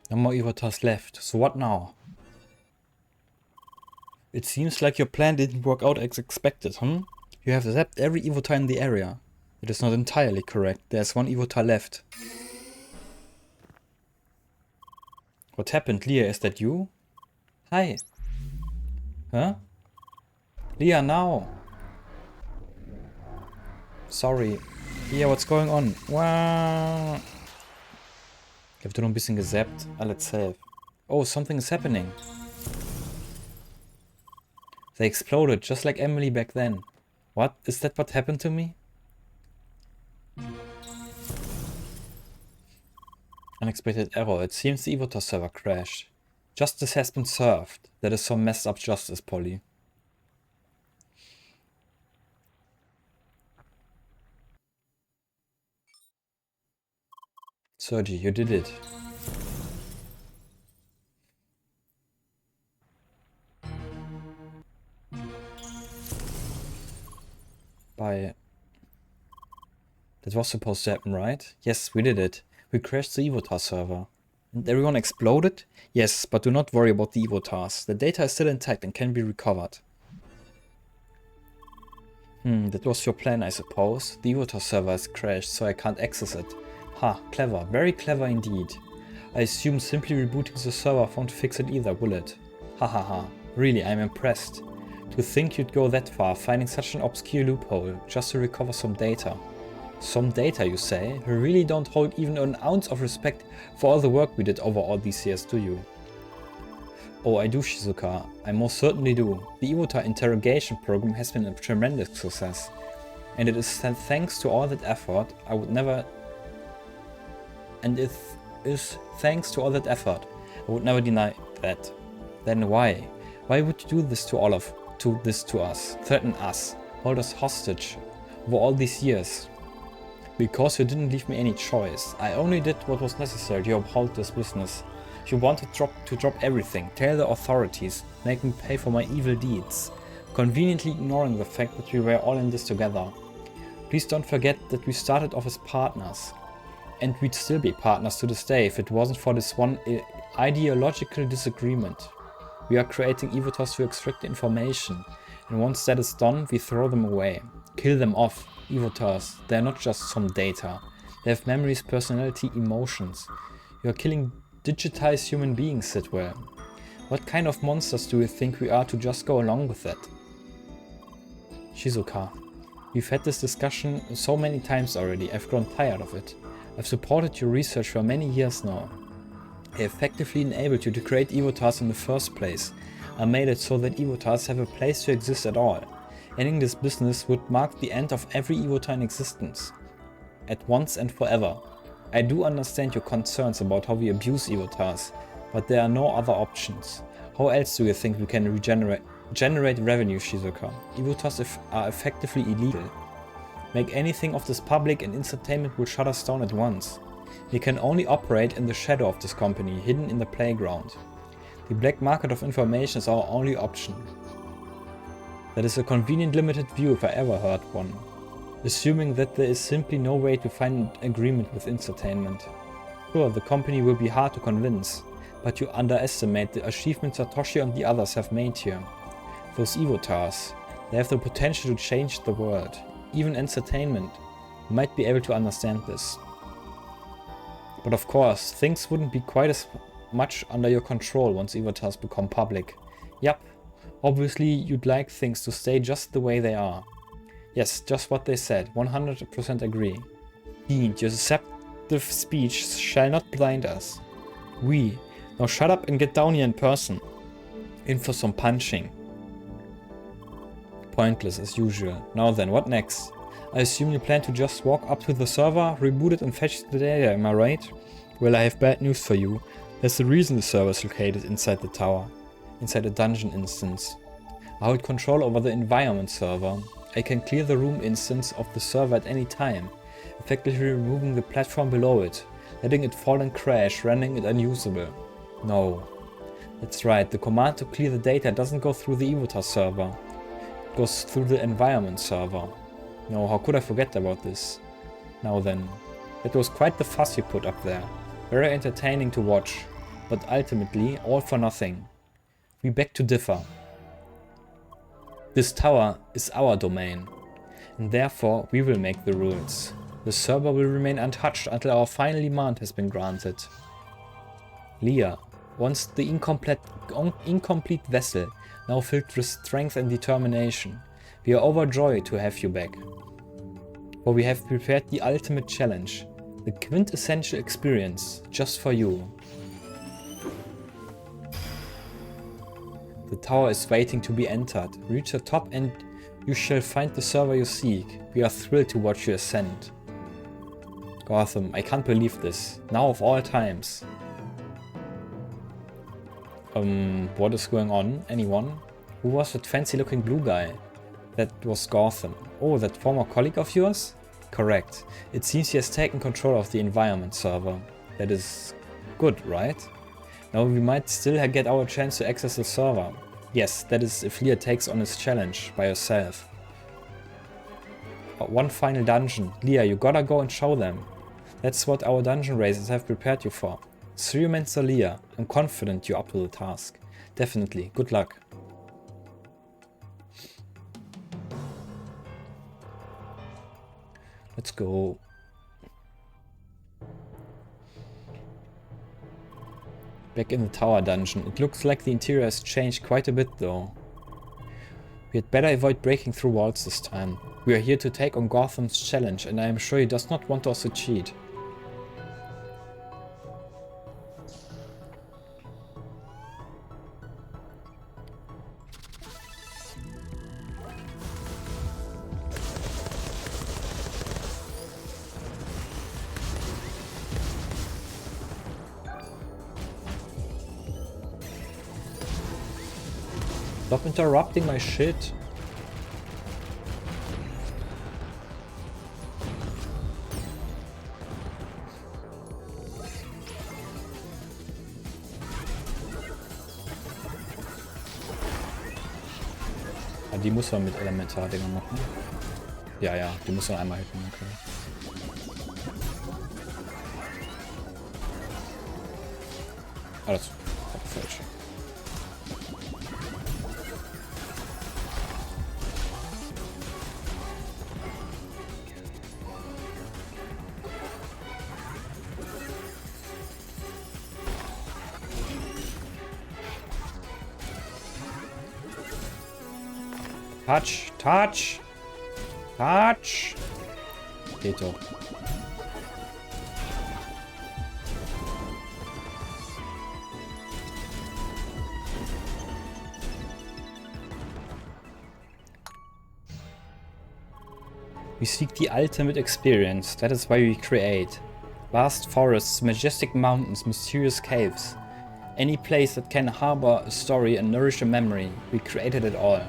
No more Evotas left. So what now? It seems like your plan didn't work out as expected, huh? You have zapped every Evota in the area. It is not entirely correct. There's one Evota left. What happened, Leah? Is that you? Hi. Huh? Leah, now. Sorry. Leah, what's going on? Wow. Ich habe nur ein bisschen gesappt. Let's save. Oh, something is happening. They exploded, just like Emily back then. What? Is that what happened to me? Unexpected error. It seems the Evota server crashed. Justice has been served. That is some messed up justice, Polly. Sergi, you did it. Bye. That was supposed to happen, right? Yes, we did it. We crashed the Evota server. And everyone exploded? Yes, but do not worry about the Evotas. The data is still intact and can be recovered. That was your plan, I suppose. The Evota server has crashed, so I can't access it. Ha, clever. Very clever indeed. I assume simply rebooting the server won't fix it either, will it? Ha ha ha. Really, I'm impressed. To think you'd go that far, finding such an obscure loophole, just to recover some data. Some data, you say? You really don't hold even an ounce of respect for all the work we did over all these years, do you? Oh, I do, Shizuka. I most certainly do. The Evota interrogation program has been a tremendous success. And it is thanks to all that effort, I would never deny that. Then why? Why would you do this to us? Threaten us? Hold us hostage? Over all these years? Because you didn't leave me any choice. I only did what was necessary to uphold this business. You wanted to drop everything, tell the authorities, make me pay for my evil deeds, conveniently ignoring the fact that we were all in this together. Please don't forget that we started off as partners. And we'd still be partners to this day if it wasn't for this one ideological disagreement. We are creating Evotas to extract the information, and once that is done, we throw them away. Kill them off. Evotas, they're not just some data. They have memories, personality, emotions. You are killing digitized human beings, Sidwell. What kind of monsters do you think we are to just go along with that? Shizuka, we've had this discussion so many times already, I've grown tired of it. I've supported your research for many years now. I effectively enabled you to create evotars in the first place. I made it so that evotars have a place to exist at all. Ending this business would mark the end of every evotar in existence. At once and forever. I do understand your concerns about how we abuse evotars, but there are no other options. How else do you think we can generate revenue, Shizuka? Evotars are effectively illegal. Make anything of this public and Infotainment will shut us down at once. We can only operate in the shadow of this company, hidden in the playground. The black market of information is our only option. That is a convenient limited view if I ever heard one. Assuming that there is simply no way to find an agreement with Infotainment. Sure, the company will be hard to convince, but you underestimate the achievements Satoshi and the others have made here. Those evotars, they have the potential to change the world. Even Entertainment might be able to understand this. But of course, things wouldn't be quite as much under your control once evotars become public. Yup, obviously you'd like things to stay just the way they are. Yes, just what they said, 100% agree. Fiend, your deceptive speech shall not blind us. Now shut up and get down here in person. In for some punching. Pointless as usual. Now then, what next? I assume you plan to just walk up to the server, reboot it and fetch the data, am I right? Well, I have bad news for you. There's a reason the server is located inside the tower. Inside a dungeon instance. I hold control over the environment server. I can clear the room instance of the server at any time, effectively removing the platform below it, letting it fall and crash, rendering it unusable. No. That's right, the command to clear the data doesn't go through the evotar server. It goes through the environment server. No, how could I forget about this? Now then, that was quite the fuss you put up there. Very entertaining to watch, but ultimately all for nothing. We beg to differ. This tower is our domain, and therefore we will make the rules. The server will remain untouched until our final demand has been granted. Leah, once the incomplete vessel, now filled with strength and determination, we are overjoyed to have you back. For we have prepared the ultimate challenge, the quintessential experience, just for you. The tower is waiting to be entered. Reach the top and you shall find the server you seek. We are thrilled to watch you ascend. Gotham, I can't believe this. Now of all times. What is going on? Anyone? Who was that fancy looking blue guy? That was Gotham. Oh, that former colleague of yours? Correct. It seems he has taken control of the environment server. That is good, right? Now we might still get our chance to access the server. Yes, that is if Leah takes on his challenge by herself. But one final dungeon. Leah, you gotta go and show them. That's what our dungeon races have prepared you for. Suryomancer Leah, I'm confident you're up to the task. Definitely, good luck. Let's go. Back in the tower dungeon. It looks like the interior has changed quite a bit though. We had better avoid breaking through walls this time. We are here to take on Gotham's challenge and I am sure he does not want us to cheat. Stop interrupting my shit. Ah, die muss man mit Elementardinger machen. Ja, die muss man einmal hitten, okay. Ah, das war falsch. Touch, touch, touch. Geht doch. We seek the ultimate experience. That is why we create. Vast forests, majestic mountains, mysterious caves. Any place that can harbor a story and nourish a memory. We created it all.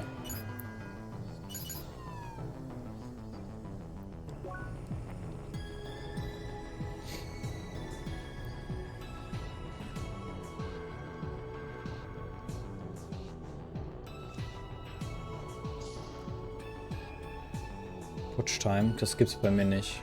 Watch Time, das gibt's bei mir nicht.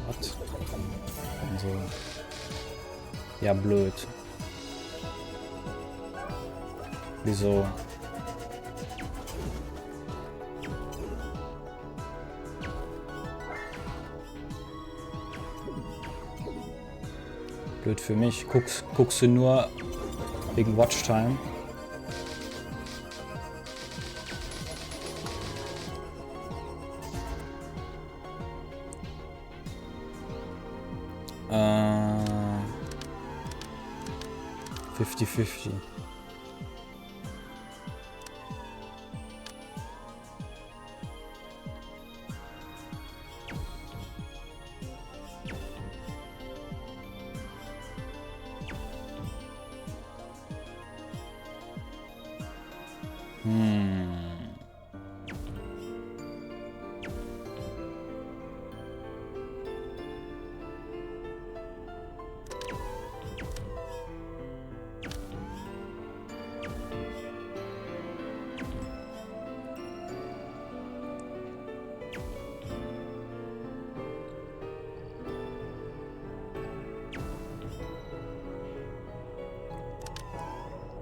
Was? Also. Ja, blöd. Wieso? Blöd für mich. Guckst du nur wegen Watchtime? Äh, 50-50.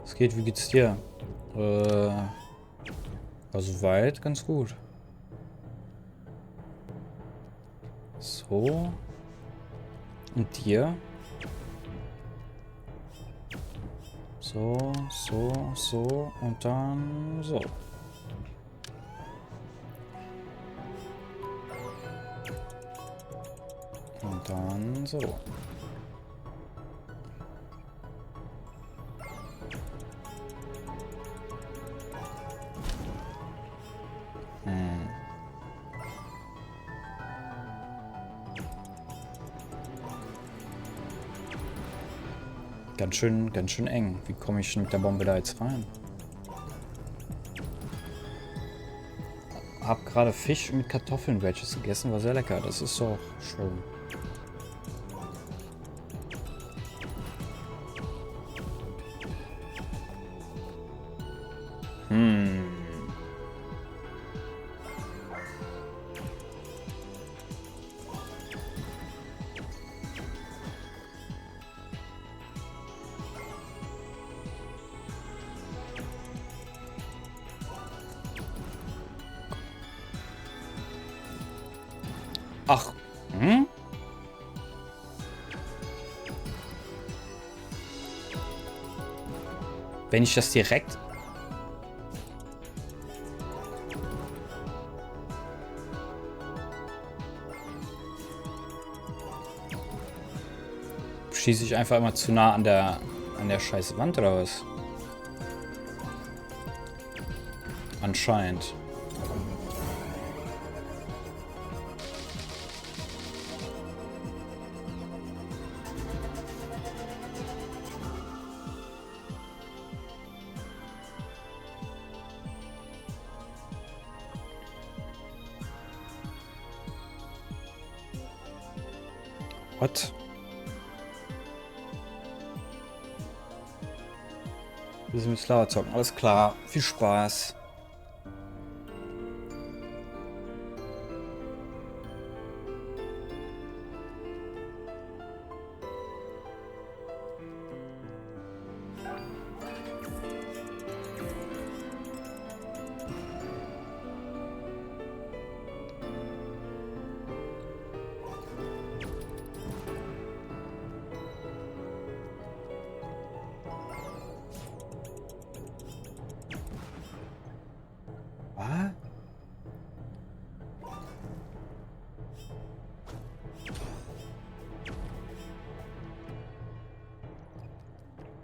Es geht, wie geht's dir? Also weit, ganz gut. So. Und dir? So, so, so und dann so. Und dann so. Ganz schön eng. Wie komme ich mit der Bombe da jetzt rein? Hab gerade Fisch mit Kartoffeln-Wedges gegessen, war sehr lecker. Das ist doch schön. Ach. Hm? Wenn ich das direkt... Schieße ich einfach immer zu nah an der scheiß Wand oder was? Anscheinend. What? Wir sind mit Slava zocken. Alles klar. Viel Spaß.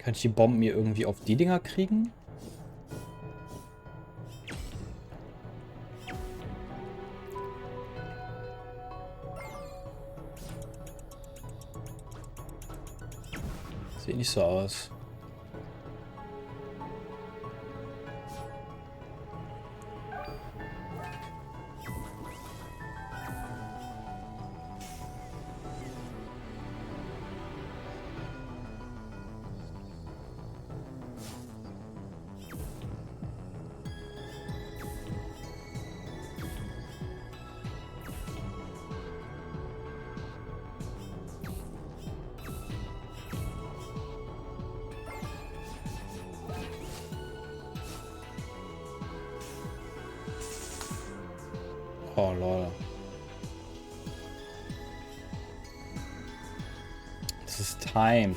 Kann ich die Bomben hier irgendwie auf die Dinger kriegen? Sieht nicht so aus. Oh, lol. Das ist timed.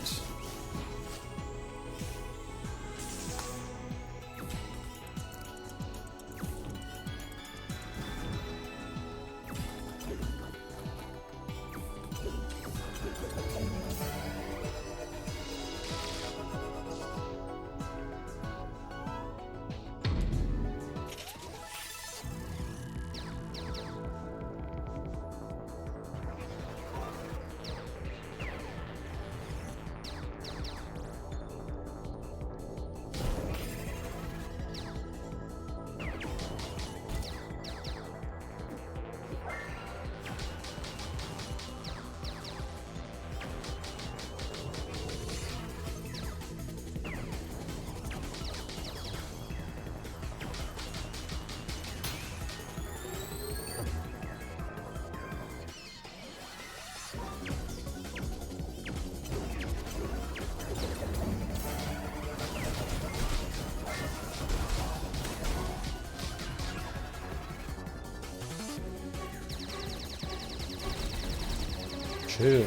Chill.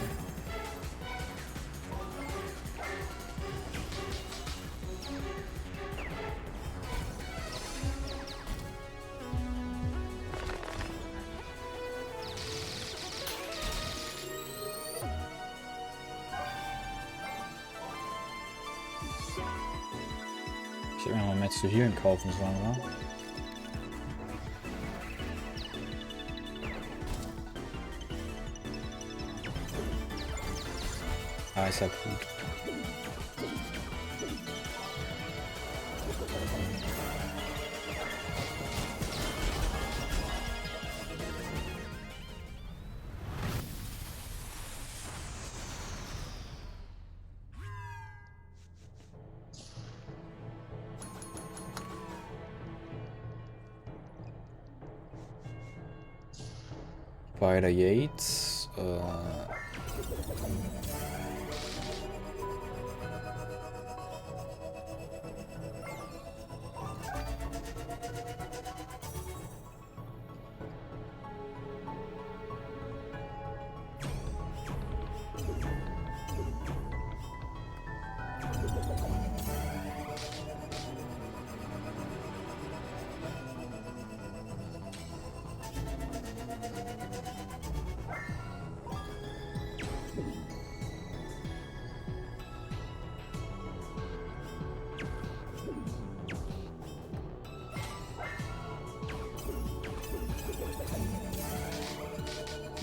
Ich hätte mir noch mehr zu healen kaufen sollen, oder? Ah, ist ja gut. Weiter Yates.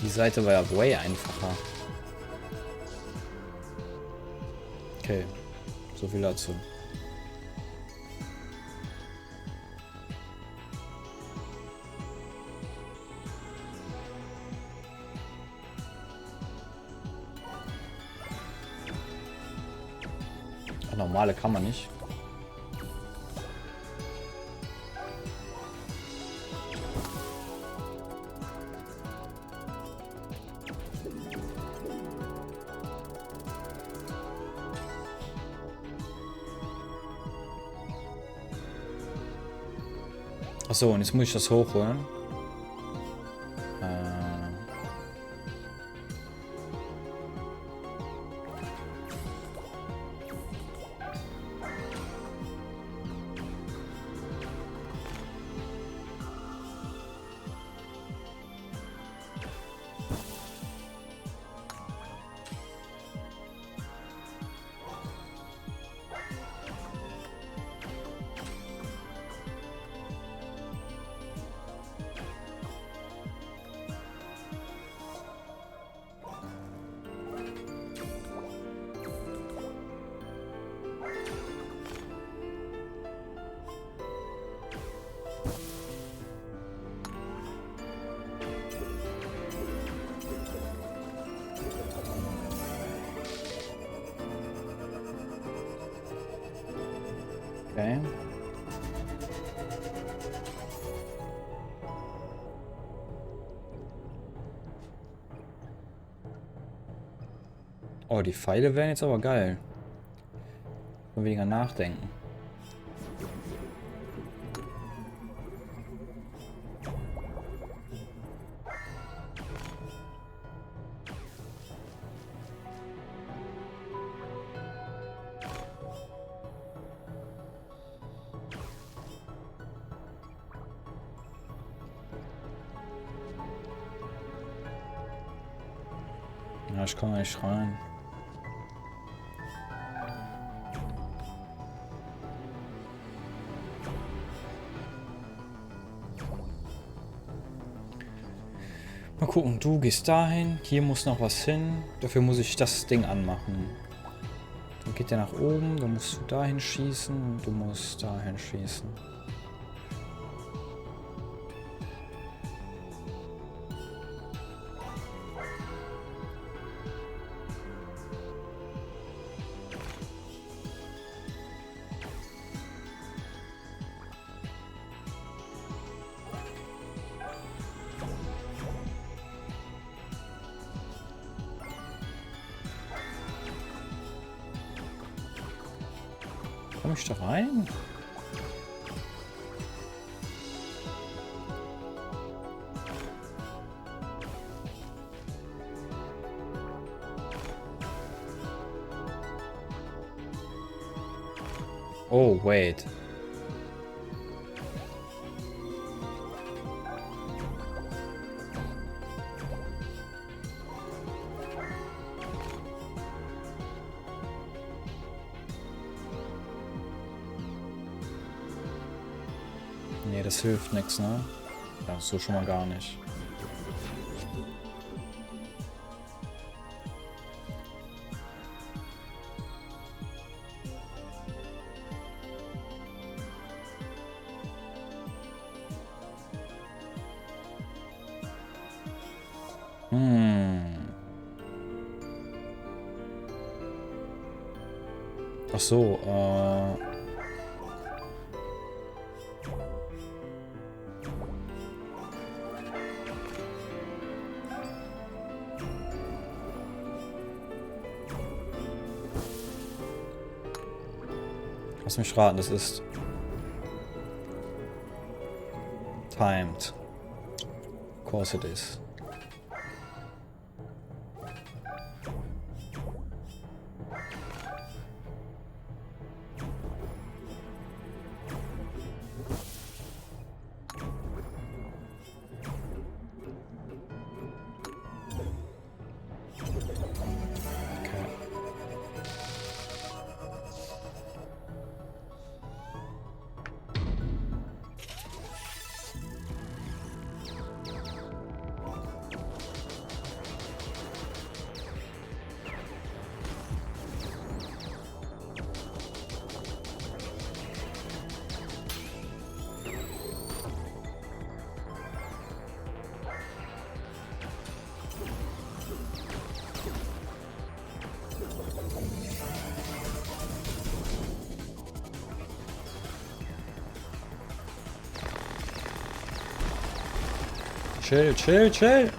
Die Seite war ja way einfacher. Okay, so viel dazu. Normale kann man nicht. Achso, und jetzt muss ich das hochholen. Okay. Oh, die Pfeile wären jetzt aber geil. Mal weniger nachdenken. Ja, ich komme nicht rein. Mal gucken, du gehst dahin, hier muss noch was hin. Dafür muss ich das Ding anmachen. Dann geht der nach oben, dann musst du dahin schießen und du musst dahin schießen. Komm ich da rein? Oh, wait. Nee, das hilft nichts, ne? Ja, so schon mal gar nicht. Ach so, lass mich raten, das ist timed. Of course it is. Chill, chill, chill.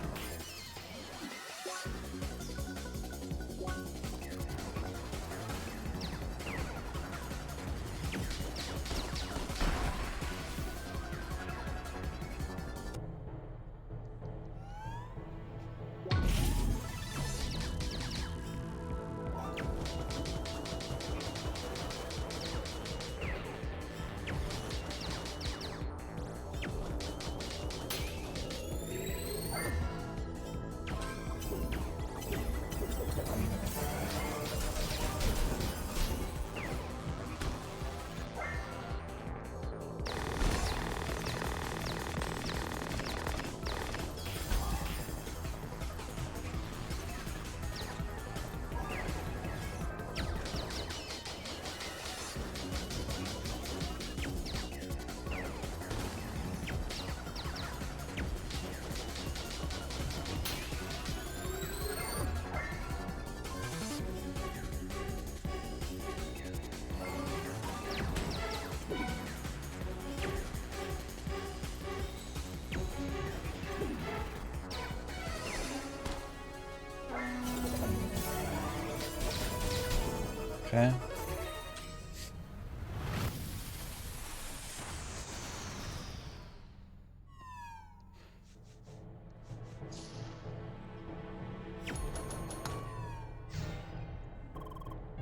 Okay.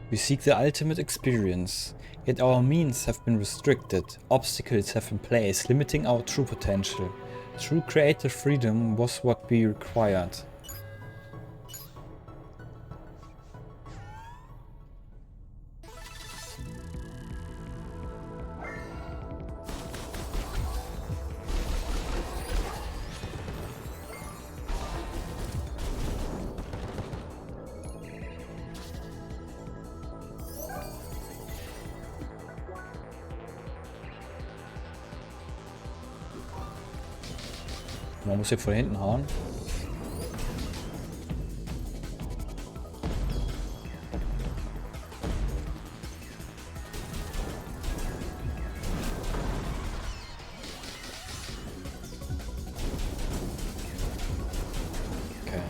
We seek the ultimate experience, yet our means have been restricted, obstacles have been placed, limiting our true potential. True creative freedom was what we required. Man muss hier von hinten hauen. Okay.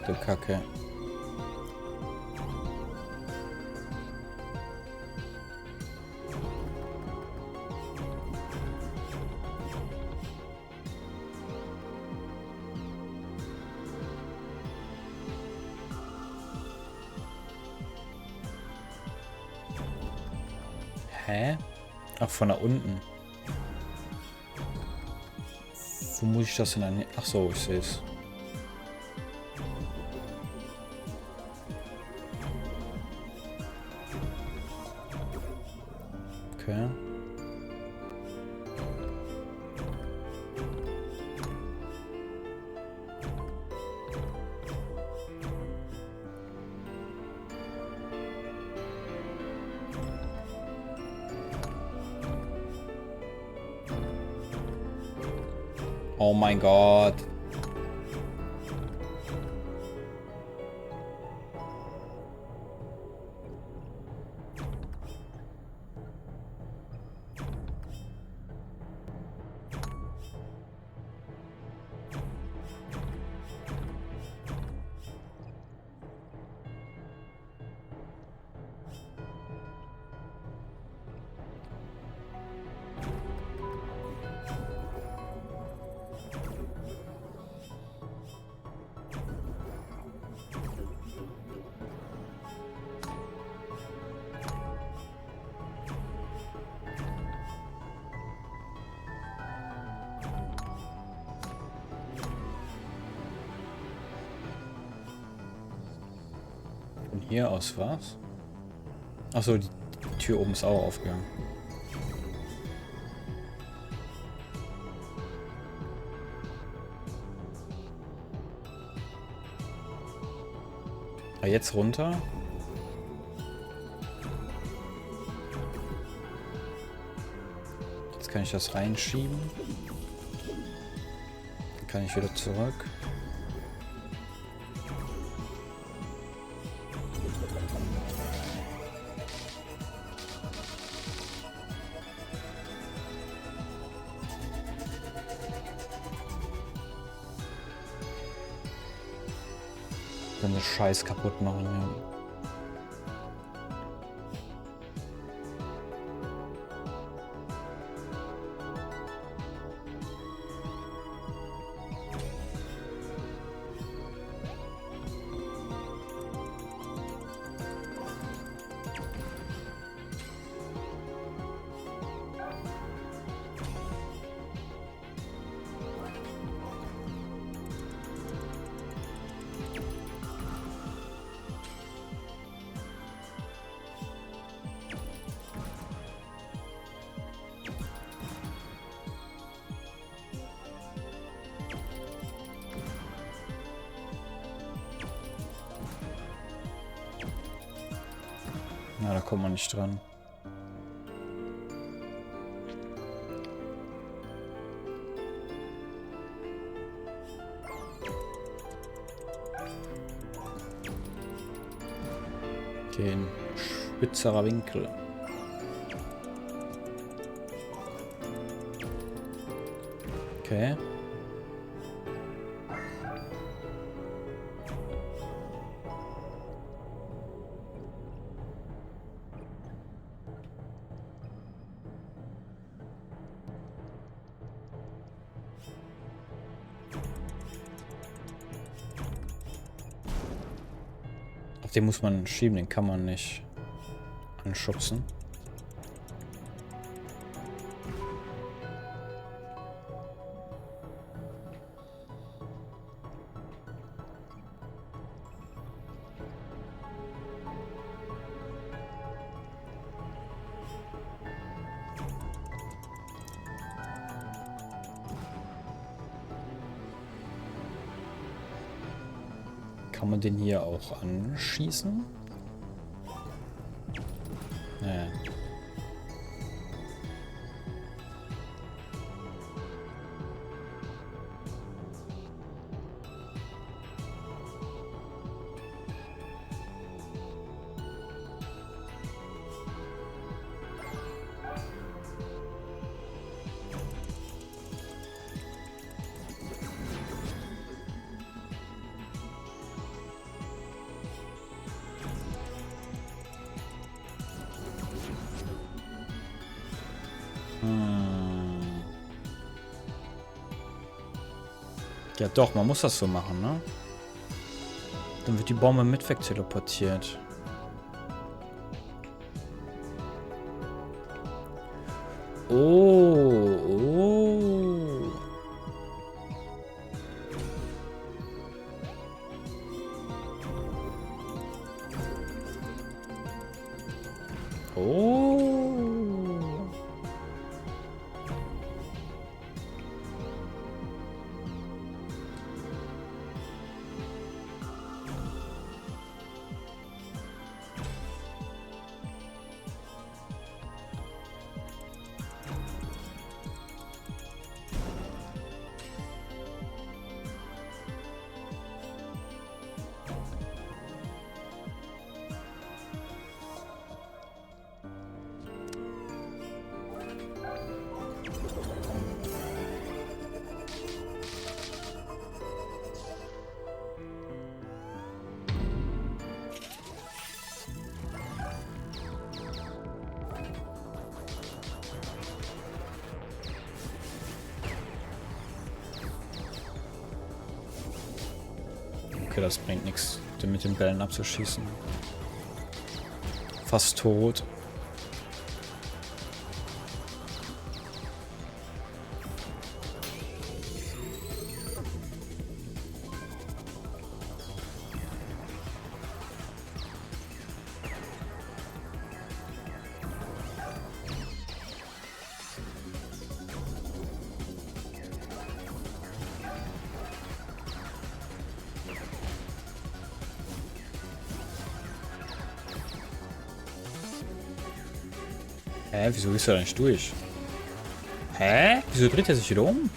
Du Kacke. Hä? Ach, von da unten. Wo muss ich das denn an? Ach so, ich sehe es. Okay. Oh mein Gott. Von hier aus was? Achso, die Tür oben ist auch aufgegangen. Ah, jetzt runter. Jetzt kann ich das reinschieben. Dann kann ich wieder zurück. Dann den Scheiß kaputt machen, ja. Na, da kommt man nicht dran. Okay, ein spitzerer Winkel. Okay. Auf den muss man schieben, den kann man nicht anschubsen. Kann man den hier auch anschießen? Nee. Ja doch, man muss das so machen, ne? Dann wird die Bombe mit wegteleportiert. Oh, oh. Oh. Okay, das bringt nichts, den mit den Bällen abzuschießen. Fast tot. Hä? Wieso gehst du da nicht durch? Hä? Wieso dreht er sich wieder um?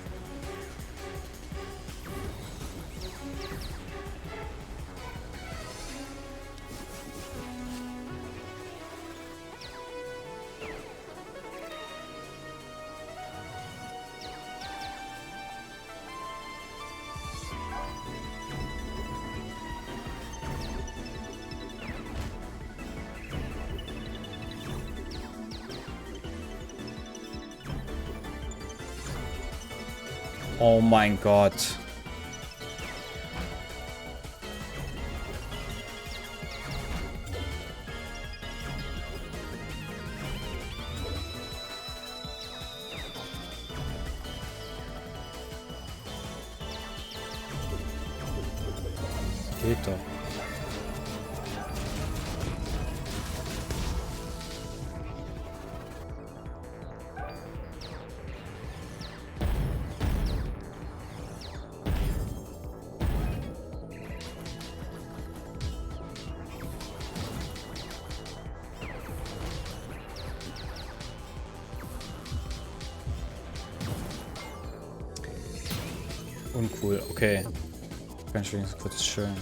Oh mein Gott. Geht doch. Uncool, okay. Kann ich wenigstens kurz chillen.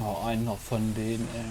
Oh, einen noch von denen, ey.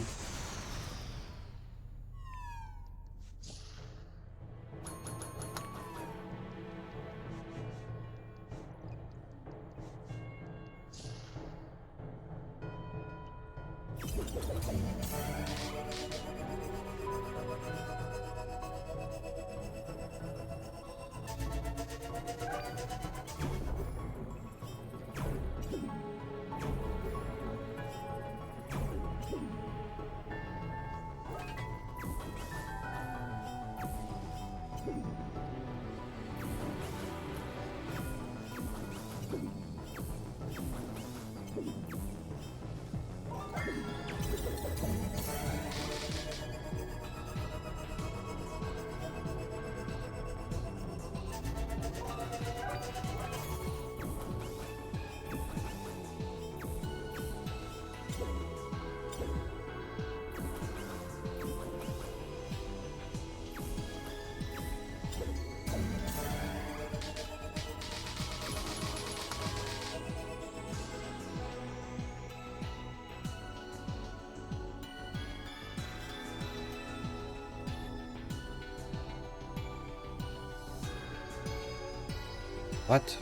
What?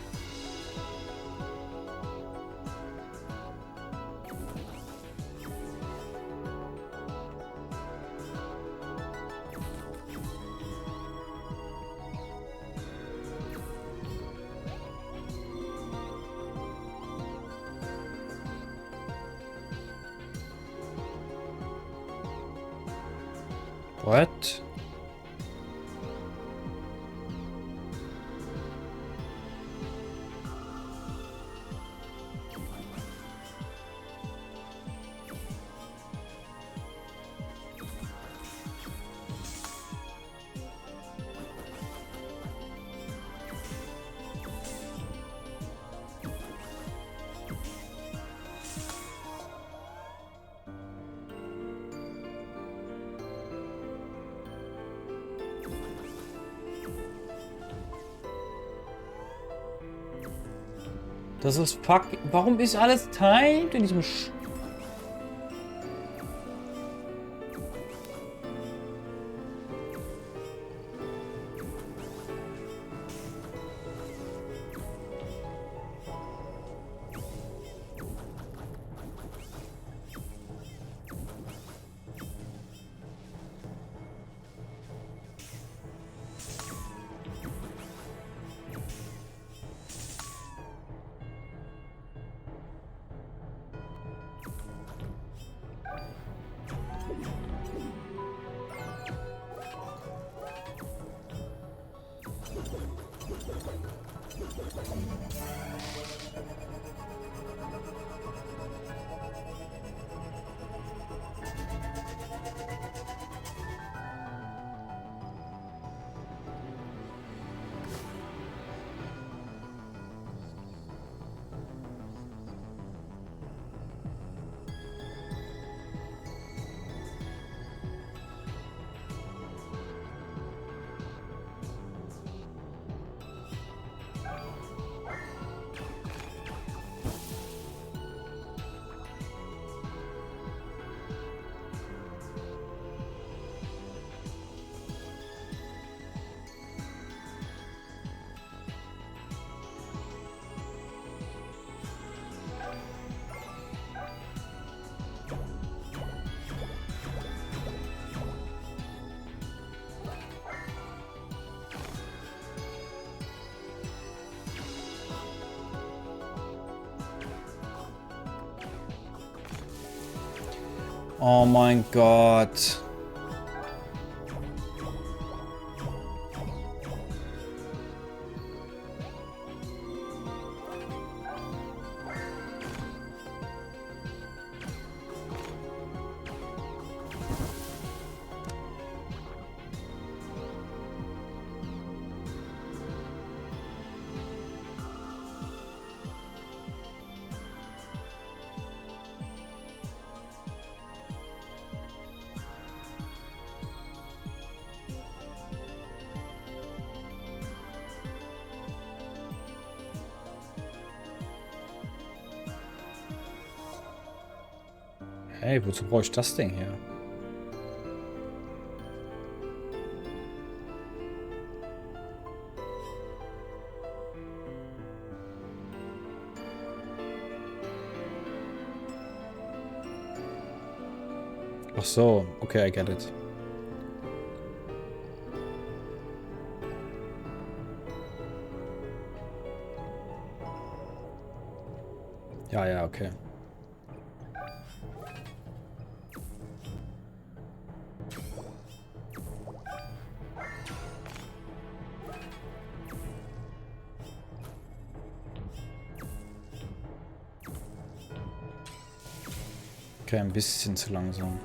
What? Das ist fuck. Warum ist alles timed in diesem Oh mein Gott. Hey, wozu brauche ich das Ding hier? Ach so, okay, I get it. Ja, ja, okay. Okay, ein bisschen zu langsam.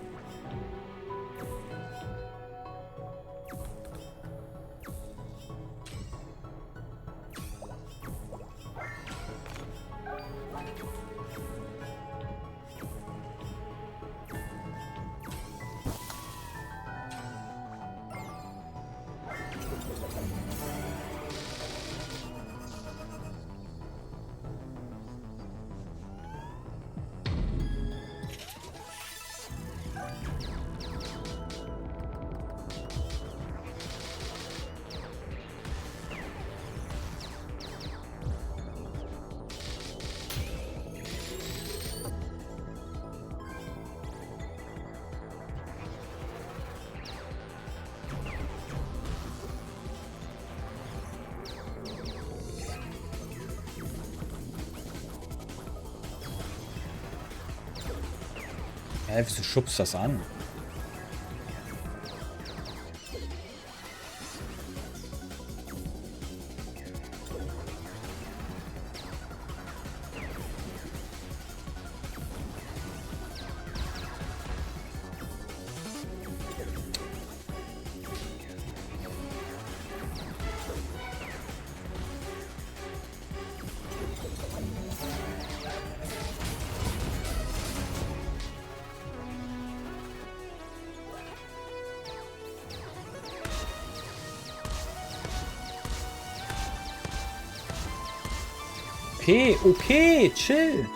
Hä, wieso schubst das an? Okay, okay, chill.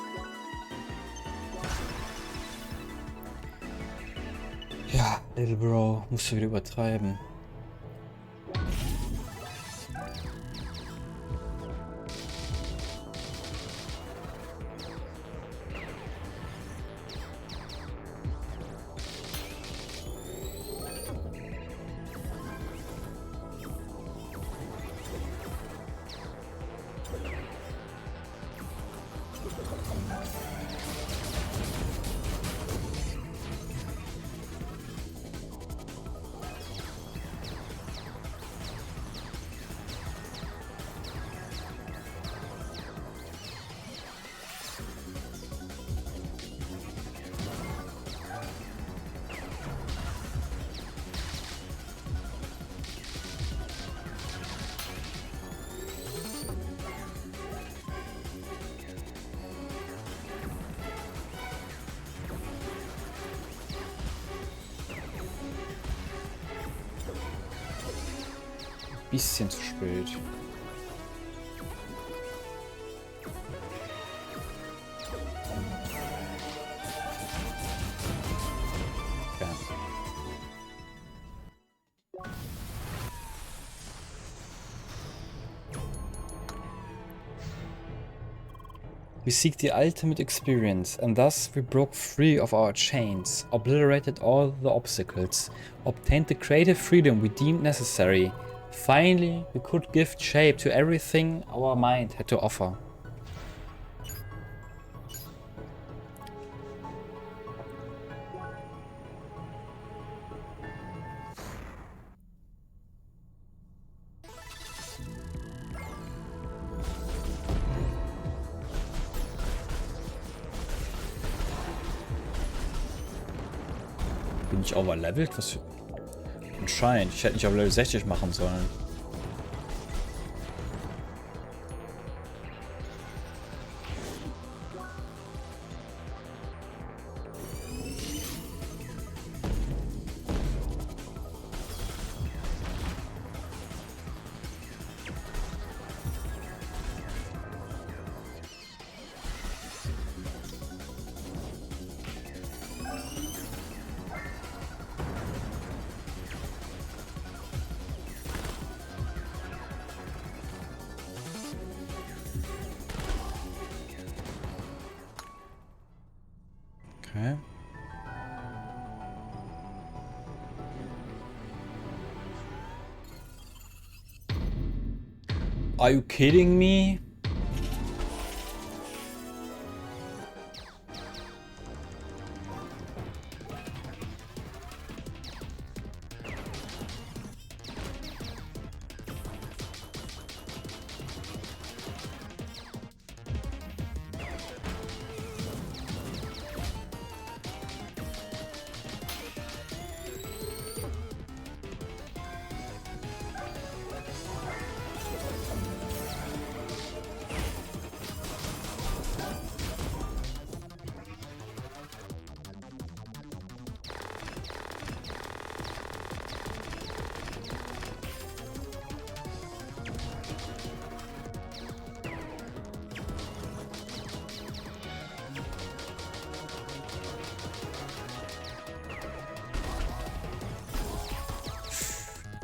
Ja, Little Bro, musst du wieder übertreiben. Bisschen zu spät. Okay. We seek the ultimate experience, and thus we broke free of our chains, obliterated all the obstacles, obtained the creative freedom we deemed necessary. Finally, we could give shape to everything our mind had to offer. Bin ich overlevelt? Was für... Anscheinend. Ich hätte nicht auf Level 60 machen sollen. Okay. Are you kidding me?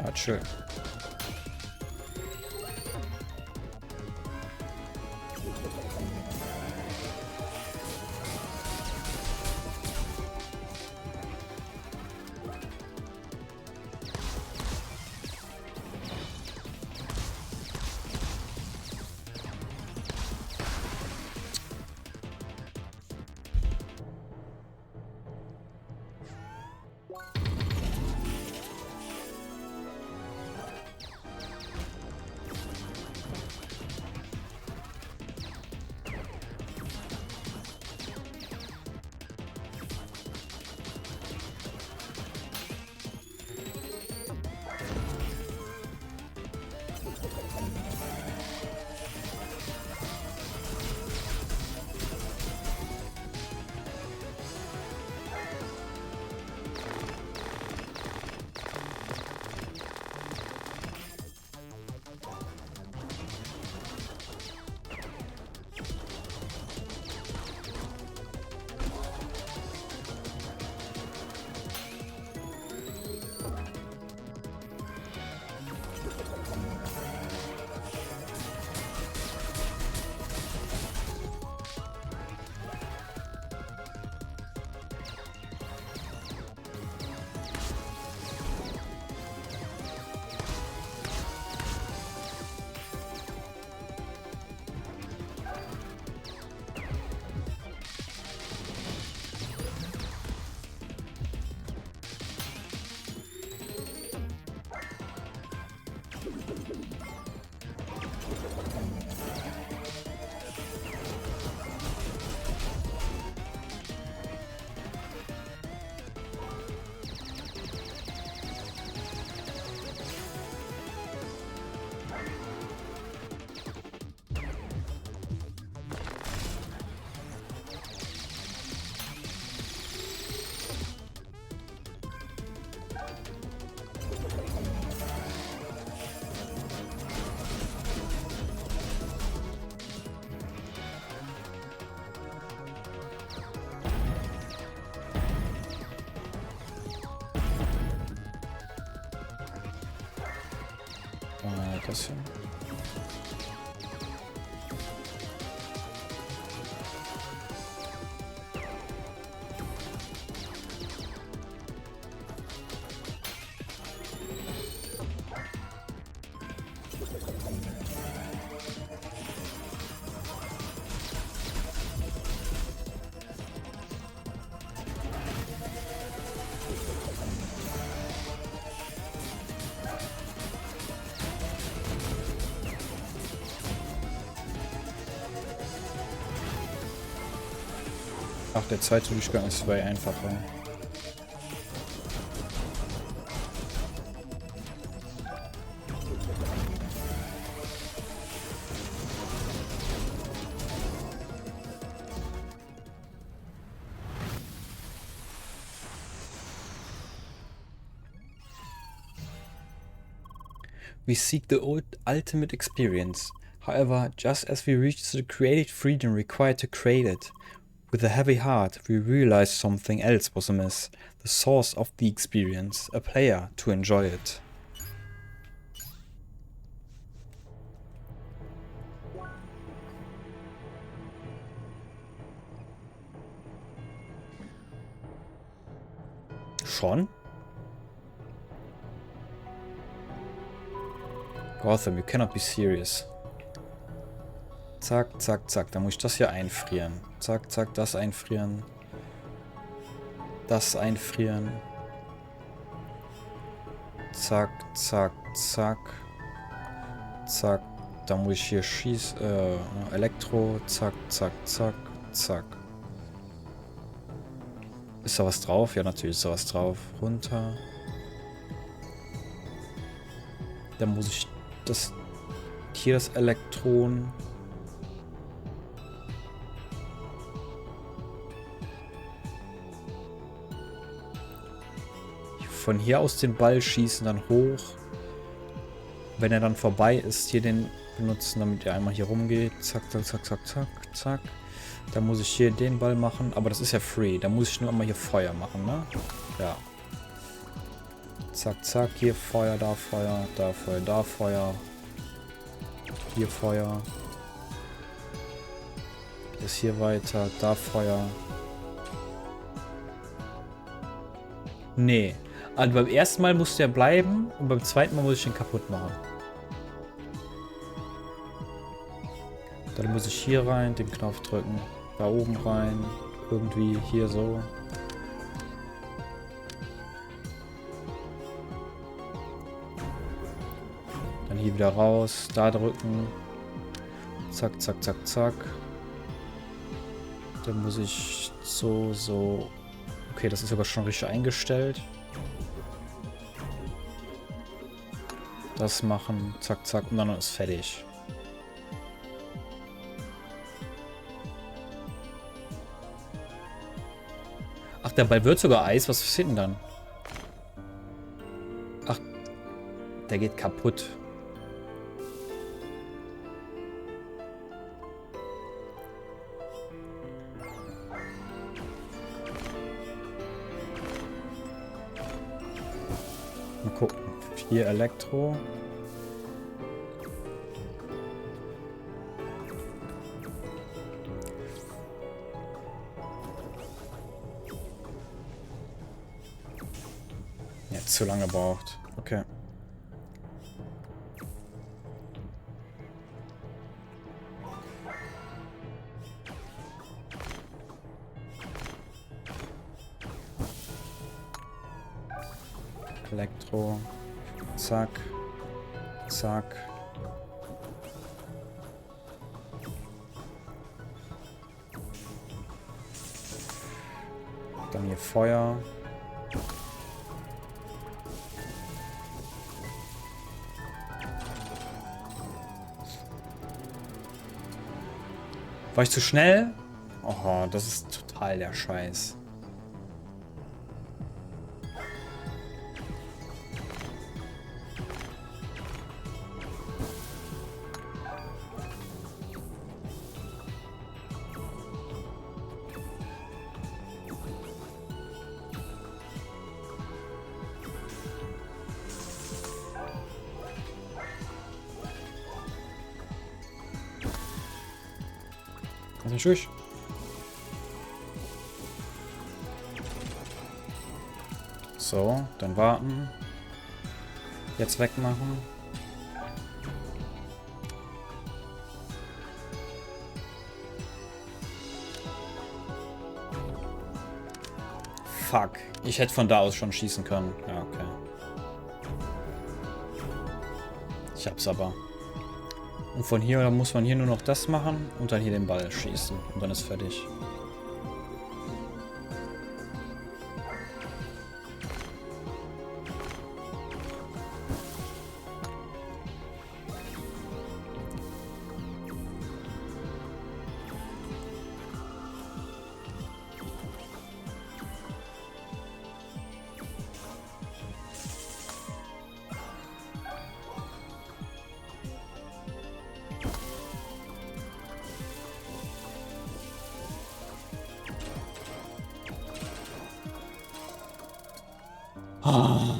Not sure. Das hier. Ach, der zweite Durchgang ist way einfacher. We seek the ultimate experience. However, just as we reach the creative freedom required to create it, with a heavy heart, we realized something else was amiss. The source of the experience, a player to enjoy it. Schon? Gotham, you cannot be serious. Zack, zack, zack. Dann muss ich das hier einfrieren. Zack, zack, das einfrieren. Das einfrieren. Zack, zack, zack. Zack. Dann muss ich hier schießen. Elektro. Zack, zack, zack, zack. Ist da was drauf? Ja, natürlich ist da was drauf. Runter. Dann muss ich das... Hier das Elektron... Von hier aus den Ball schießen, dann hoch. Wenn er dann vorbei ist, hier den benutzen, damit er einmal hier rumgeht. Zack, zack, zack, zack, zack, zack. Dann muss ich hier den Ball machen. Aber das ist ja free. Da muss ich nur einmal hier Feuer machen, ne? Ja. Zack, zack. Hier Feuer, da Feuer, da Feuer, da Feuer. Hier Feuer. Bis hier weiter, da Feuer. Nee. Also beim ersten Mal muss der bleiben und beim zweiten Mal muss ich ihn kaputt machen. Dann muss ich hier rein, den Knopf drücken. Da oben rein. Irgendwie hier so. Dann hier wieder raus. Da drücken. Zack, zack, zack, zack. Dann muss ich so. Okay, das ist sogar schon richtig eingestellt. Das machen, zack, zack, und dann ist fertig. Ach, der Ball wird sogar Eis, was passiert denn dann? Ach, der geht kaputt. Mal gucken. Hier Elektro. Jetzt zu lange braucht. Okay. Elektro. Zack. Zack. Dann hier Feuer. War ich zu schnell? Oh, das ist total der Scheiß. Ist nicht durch. So, dann warten. Jetzt wegmachen. Fuck. Ich hätte von da aus schon schießen können. Ja, okay. Ich hab's aber. Und von hier muss man hier nur noch das machen und dann hier den Ball schießen. Und dann ist fertig. Ah.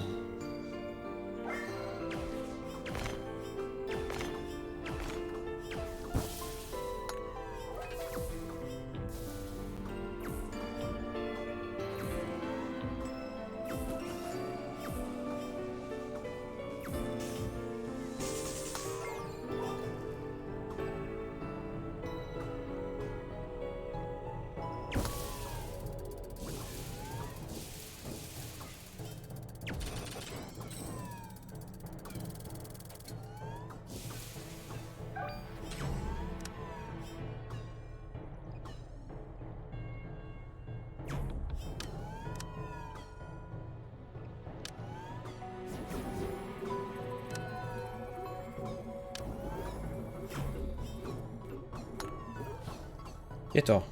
Geht doch.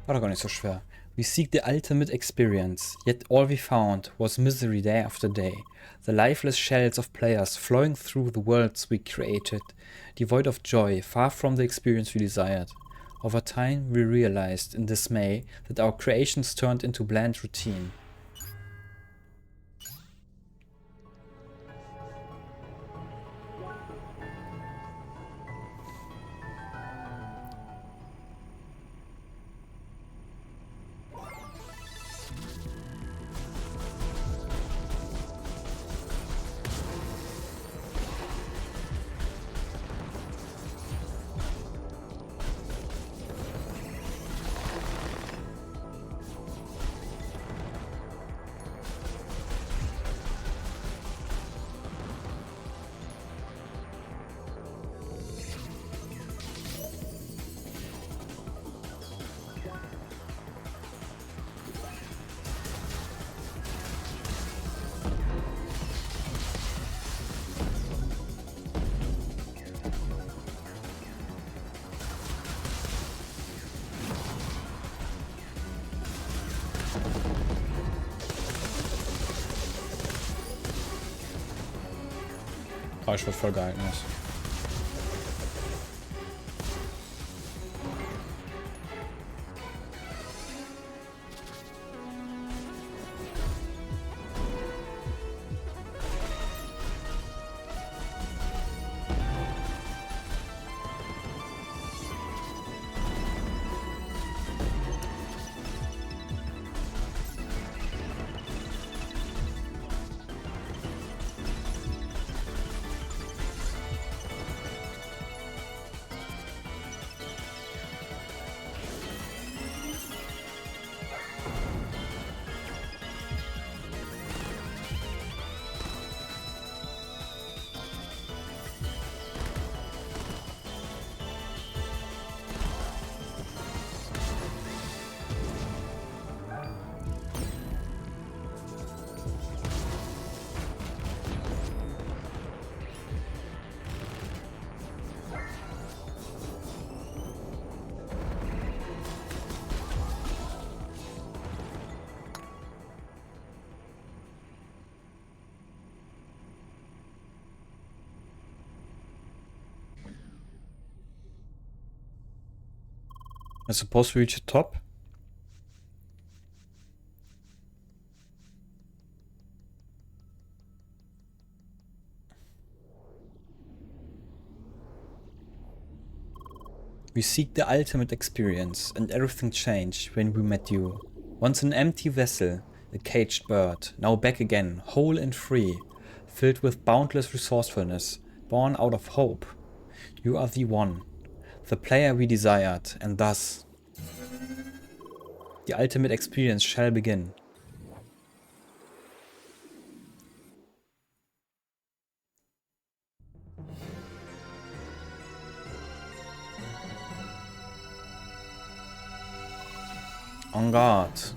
War doch gar nicht so schwer. We seek the ultimate experience, yet all we found was misery day after day. The lifeless shells of players flowing through the worlds we created, devoid of joy, far from the experience we desired. Over time, we realized in dismay that our creations turned into bland routine. Oh, ich wurde voll gehalten. I'm supposed to reach the top? We seek the ultimate experience, and everything changed when we met you. Once an empty vessel, a caged bird, now back again, whole and free, filled with boundless resourcefulness, born out of hope. You are the one, the player we desired, and thus the ultimate experience shall begin. En garde.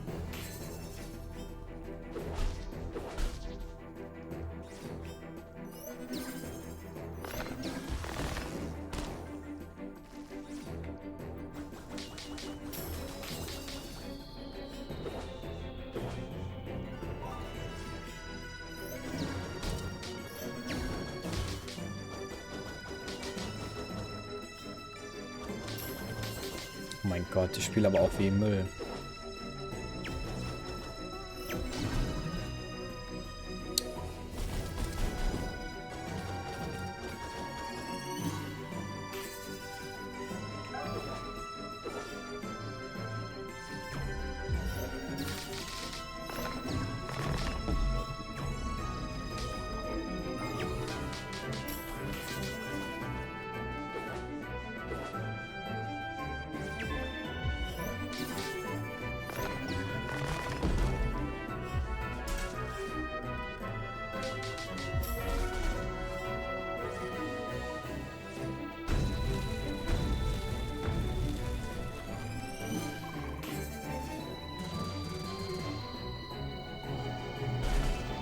Oh mein Gott, ich spiele aber auch wie Müll.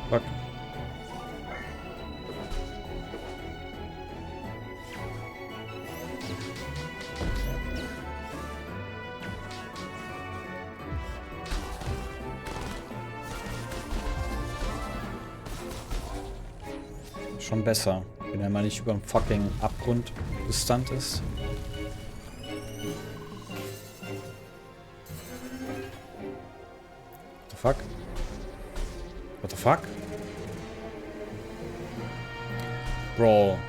Fuck. Schon besser. Wenn er mal nicht über dem fucking Abgrund gestunt ist. What the fuck? What the fuck? Bro.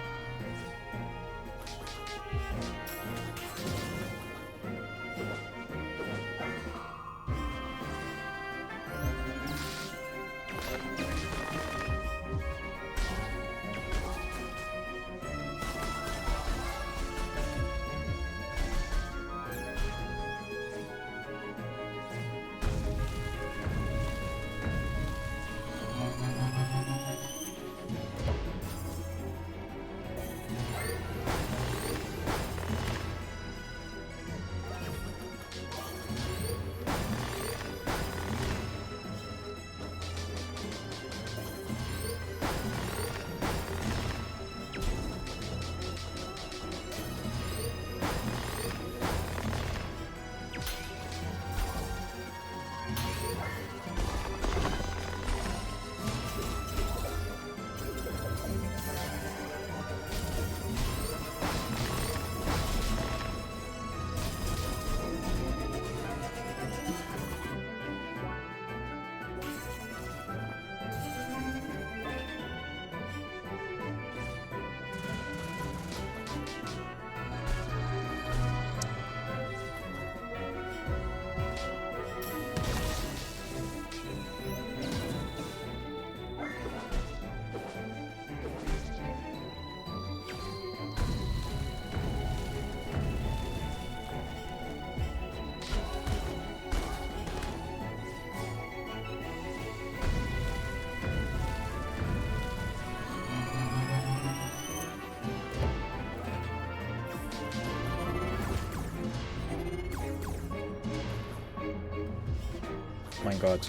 Mein Gott.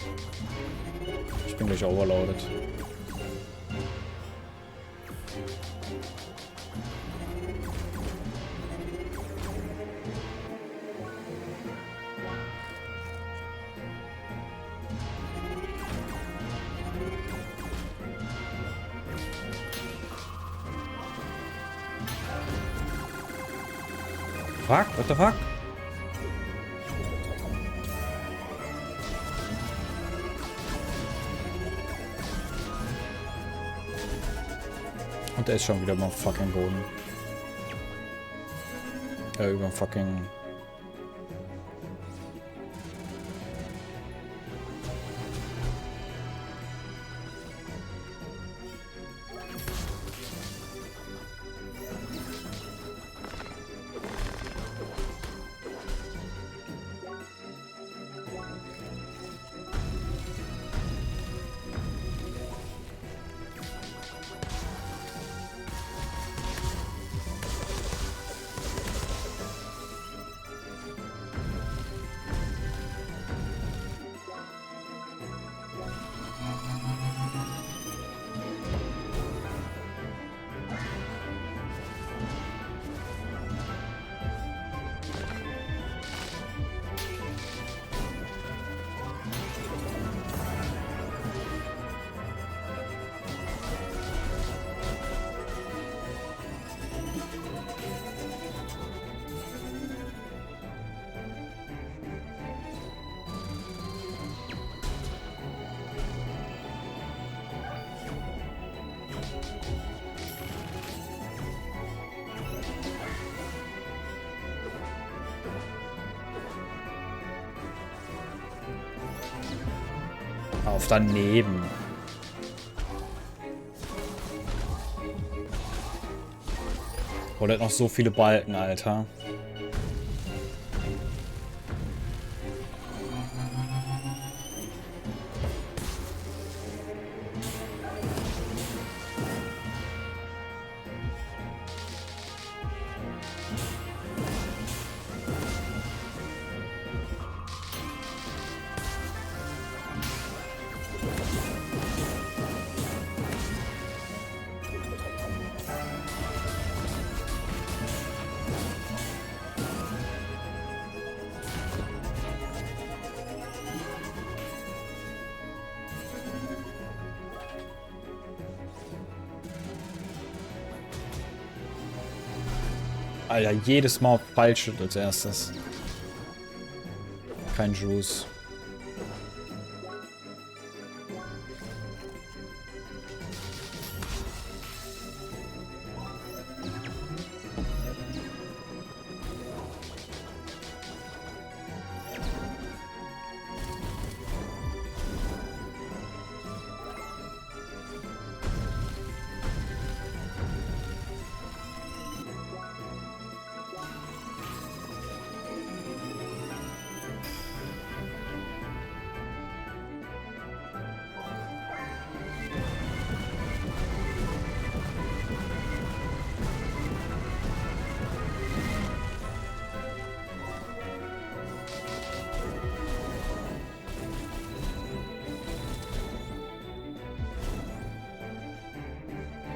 Ich bin gleich overloaded. Fuck, what the fuck? Und er ist schon wieder mal fucking Boden. Über fucking... Auf daneben. Oh, der hat noch so viele Balken, Alter. Alter, jedes Mal falsch als erstes. Kein Juice.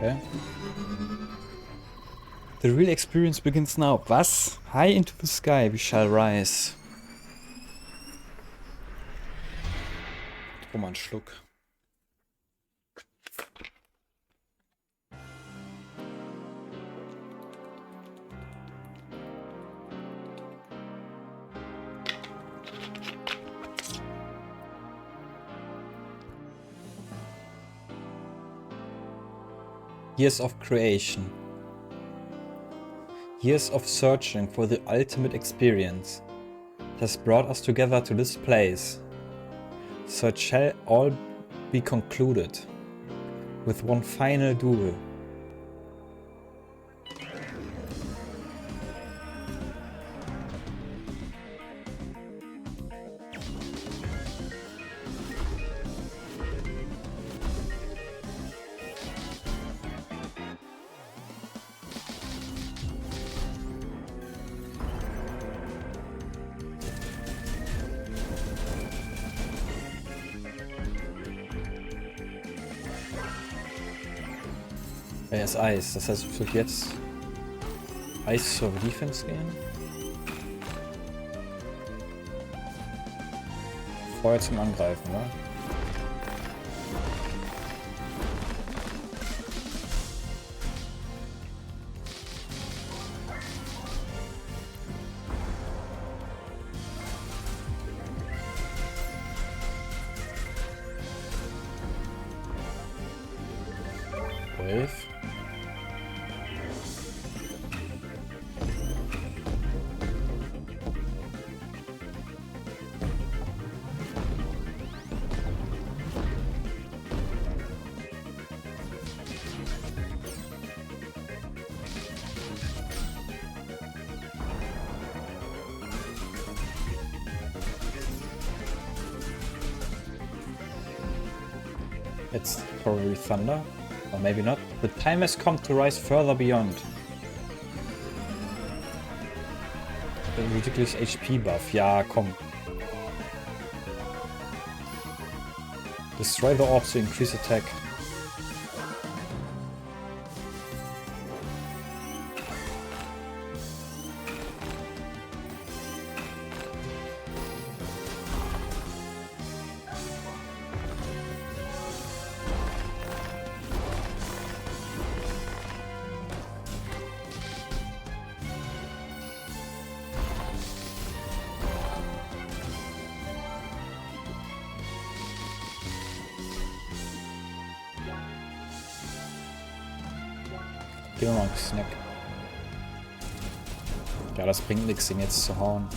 Okay. The real experience begins now. Was? High into the sky we shall rise. Oh, mal einen Schluck. Years of creation. Years of searching for the ultimate experience has brought us together to this place. So it shall all be concluded with one final duel. Er ist Eis, das heißt, ich würde jetzt Eis zur Defense gehen. Vorher zum Angreifen, oder? It's probably thunder, or maybe not. The time has come to rise further beyond. The ridiculous HP buff. Ja, komm. Destroy the orbs to increase attack. Gib mir mal einen Snack. Ja, das bringt nichts, ihn jetzt zu hauen.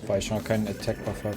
Weil ich noch keinen Attack-Buff habe.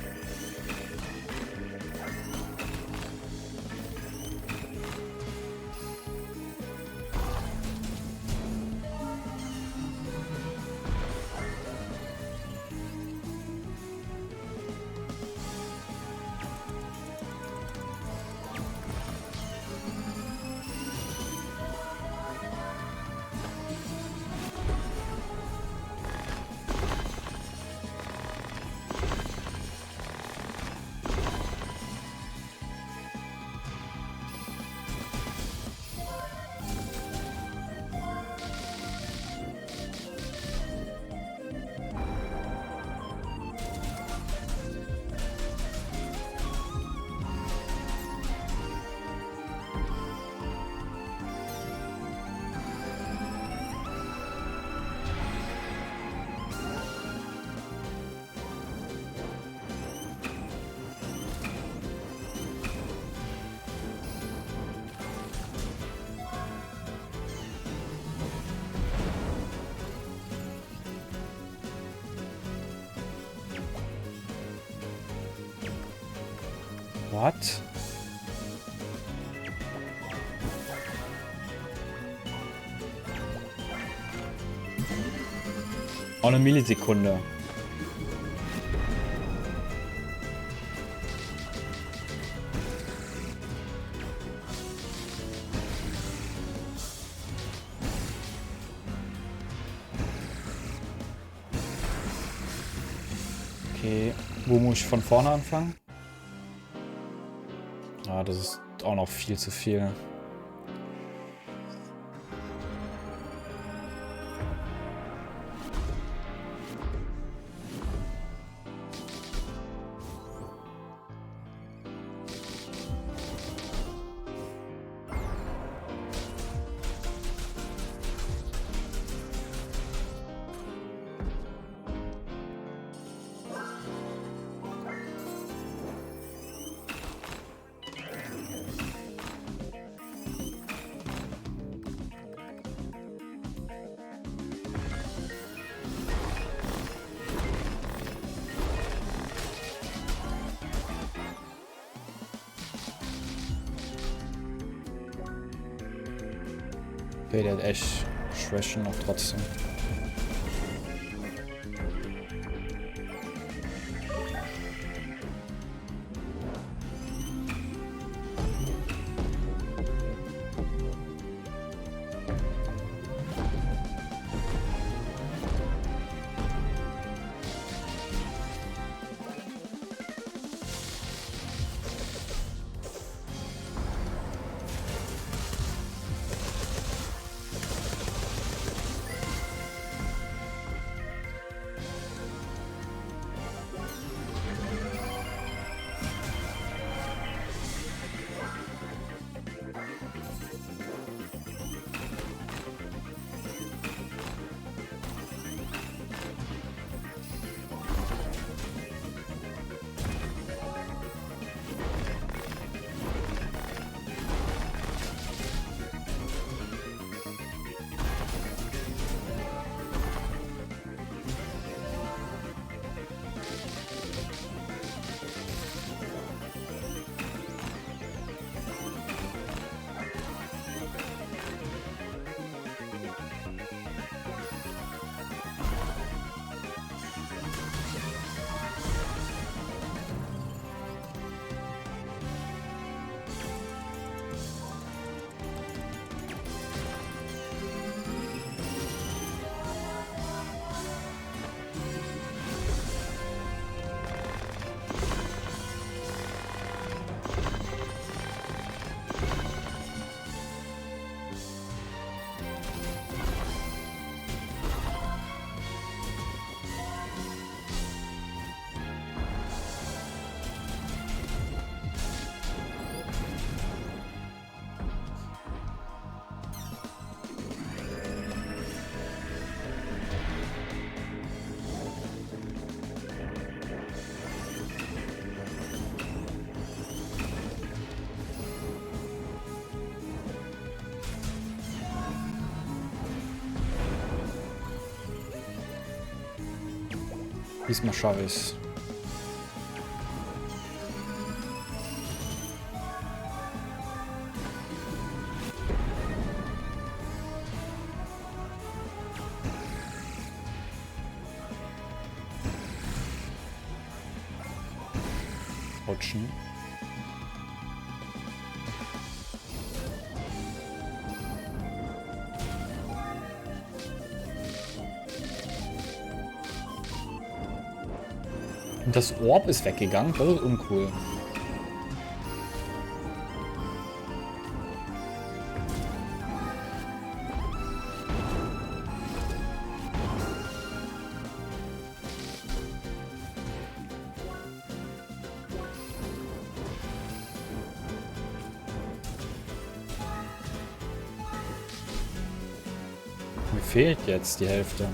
What? Oh, eine Millisekunde. Okay, wo muss ich von vorne anfangen? Ah, das ist auch noch viel zu viel. Okay, der hat echt Schwächen noch trotzdem. Diesmal schaffe ich es. Rutschen. Und das Orb ist weggegangen. Das ist uncool. Mir fehlt jetzt die Hälfte.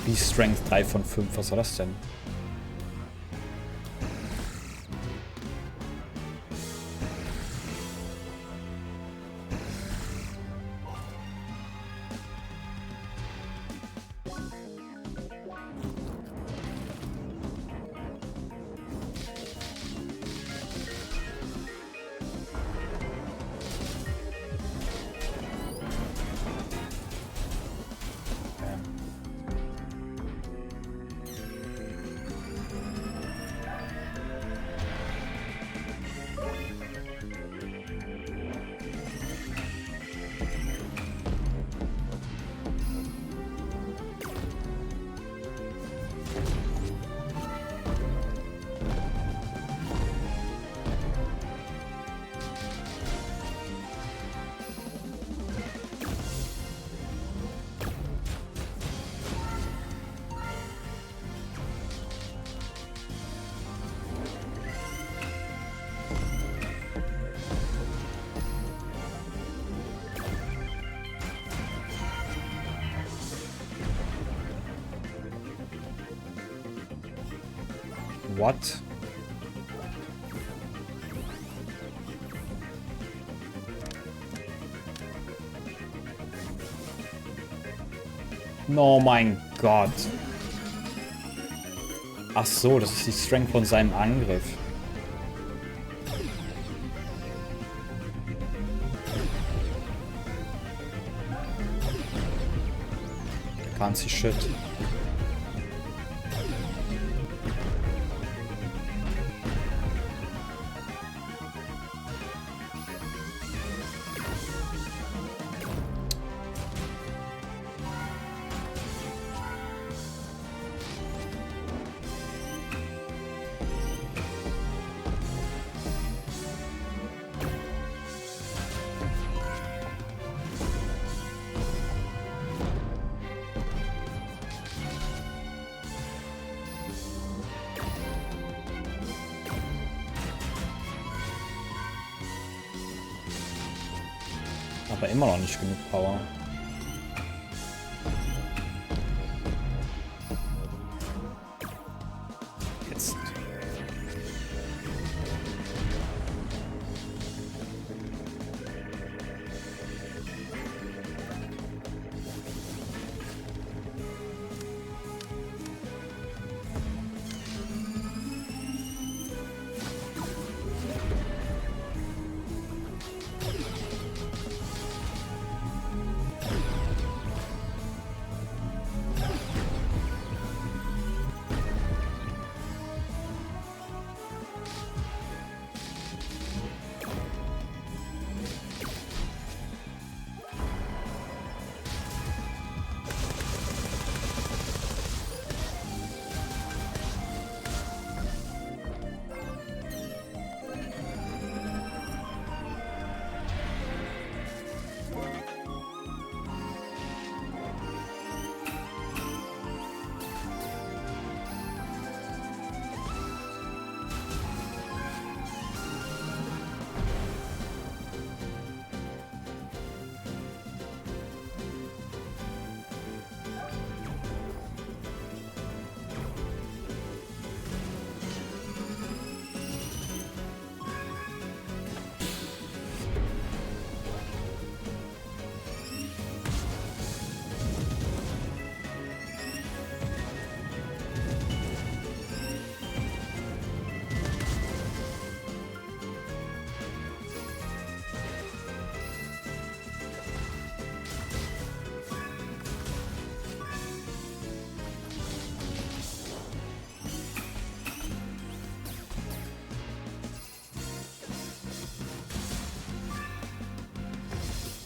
Wie Strength 3 von 5, was war das denn? What? Oh mein Gott. Ach so, das ist die Strength von seinem Angriff. Can't see shit. Aber immer noch nicht genug Power. Jetzt.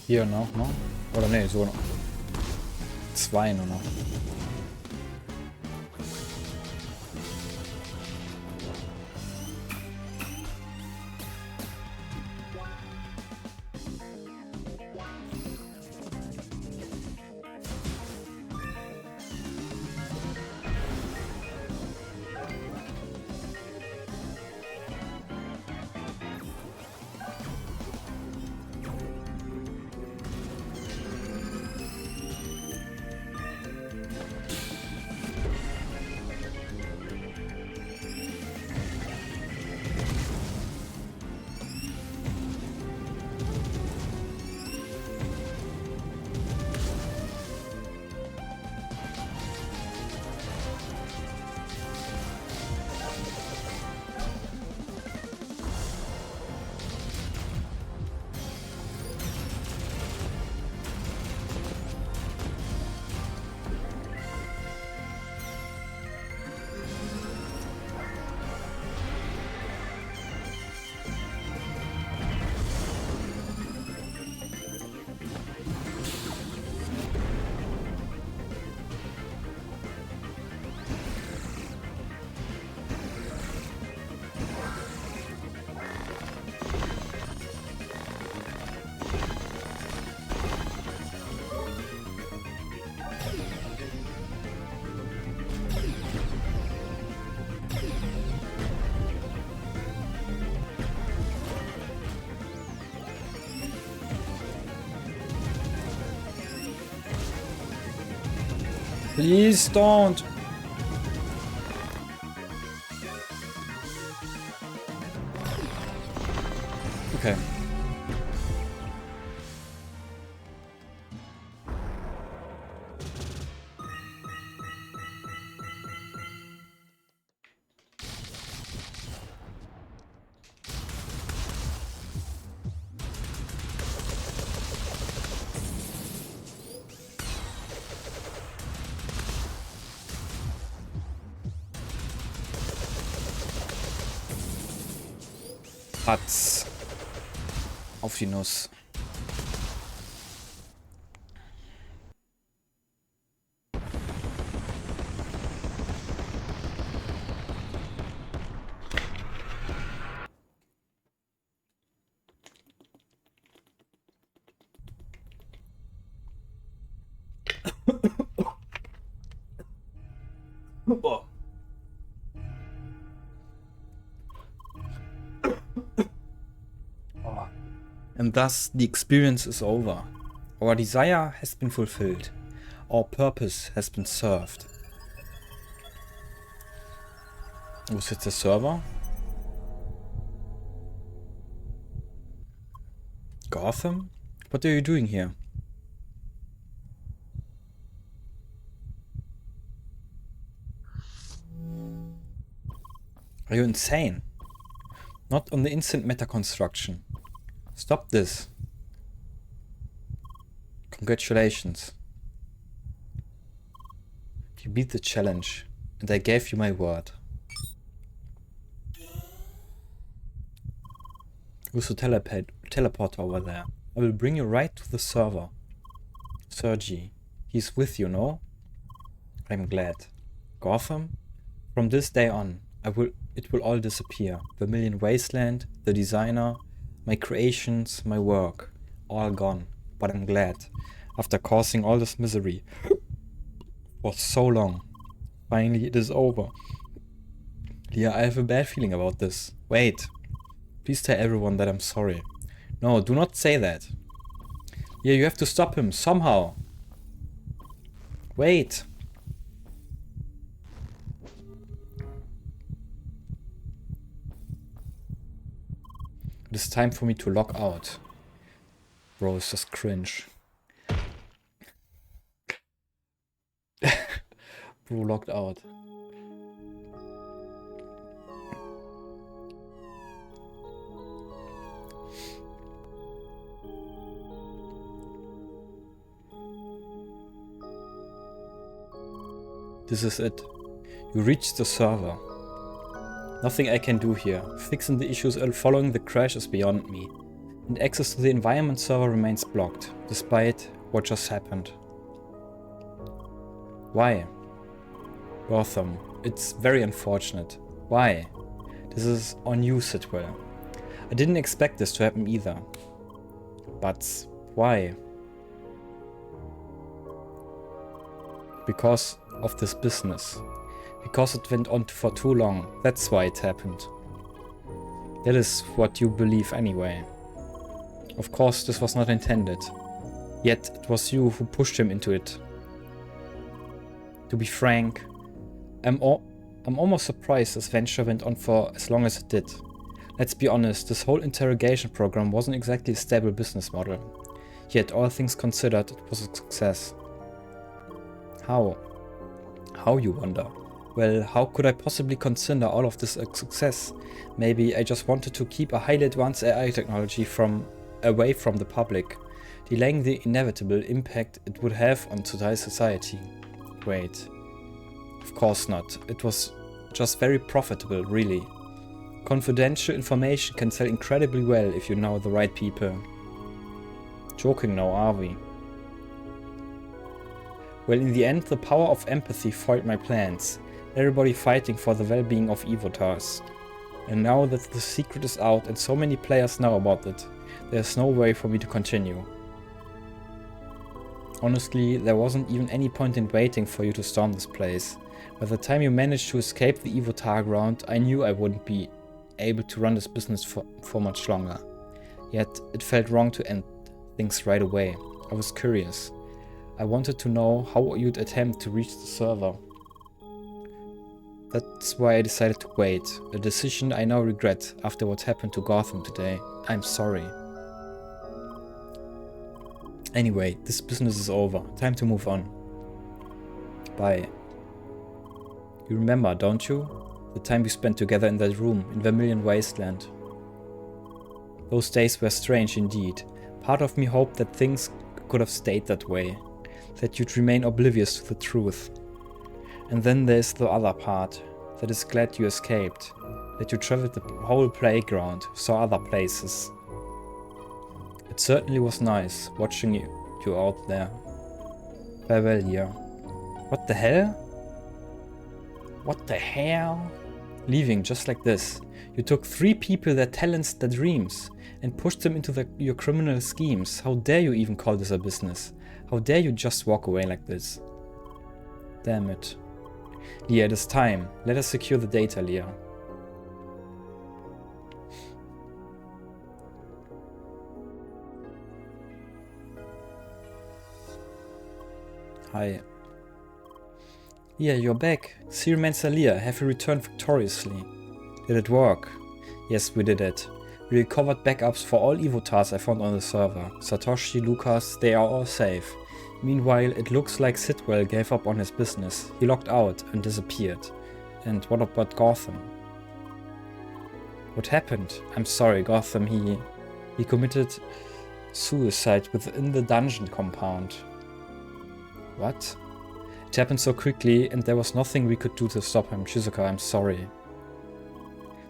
Hier noch, ne? Oder ne, so noch. 2 nur noch. Please don't. Okay. Patz. Auf die Nuss. Oh. And thus the experience is over. Our desire has been fulfilled. Our purpose has been served. Wo ist jetzt der Server? Gotham? What are you doing here? Are you insane? Not on the instant meta construction. Stop this. Congratulations. You beat the challenge, and I gave you my word. Who's the teleporter over there? I will bring you right to the server. Sergi, he's with you, no? I'm glad. Gotham? From this day on, it will all disappear. Vermilion Wasteland, the designer, my creations, my work, all gone. But I'm glad. After causing all this misery for so long, finally it is over. Yeah, I have a bad feeling about this. Wait. Please tell everyone that I'm sorry. No, do not say that. Yeah, you have to stop him somehow. Wait. It is time for me to log out. Bro, it's just cringe. Bro logged out. This is it. You reached the server. Nothing I can do here. Fixing the issues following the crash is beyond me. And access to the environment server remains blocked, despite what just happened. Why? Gotham, it's very unfortunate. Why? This is on you, Sitwell. I didn't expect this to happen either. But why? Because of this business. Because it went on for too long. That's why it happened. That is what you believe anyway. Of course, this was not intended. Yet, it was you who pushed him into it. To be frank, I'm almost surprised this venture went on for as long as it did. Let's be honest, this whole interrogation program wasn't exactly a stable business model. Yet, all things considered, it was a success. How? How, you wonder? Well, how could I possibly consider all of this a success? Maybe I just wanted to keep a highly advanced AI technology away from the public, delaying the inevitable impact it would have on today's society. Wait. Of course not. It was just very profitable, really. Confidential information can sell incredibly well if you know the right people. Joking now, are we? Well, in the end, the power of empathy foiled my plans. Everybody fighting for the well-being of Evotars. And now that the secret is out and so many players know about it, there's no way for me to continue. Honestly, there wasn't even any point in waiting for you to storm this place. By the time you managed to escape the Evotar ground, I knew I wouldn't be able to run this business for much longer. Yet, it felt wrong to end things right away. I was curious. I wanted to know how you'd attempt to reach the server. That's why I decided to wait. A decision I now regret after what happened to Gotham today. I'm sorry. Anyway, this business is over. Time to move on. Bye. You remember, don't you? The time we spent together in that room in Vermilion Wasteland. Those days were strange indeed. Part of me hoped that things could have stayed that way. That you'd remain oblivious to the truth. And then there's the other part. That is glad you escaped. That you traveled the whole playground, saw other places. It certainly was nice watching you out there. Farewell, dear. What the hell? What the hell? Leaving just like this. You took 3 people, their talents, their dreams, and pushed them into your criminal schemes. How dare you even call this a business? How dare you just walk away like this? Damn it. Leah, it is time. Let us secure the data, Leah. Hi. Leah, you're back. Seermancer Leah, have you returned victoriously? Did it work? Yes, we did it. We recovered backups for all Evotars I found on the server. Satoshi, Lucas, they are all safe. Meanwhile, it looks like Sidwell gave up on his business. He locked out and disappeared. And what about Gotham? What happened? I'm sorry, Gotham, he committed suicide within the dungeon compound. What? It happened so quickly and there was nothing we could do to stop him. Shizuka, I'm sorry.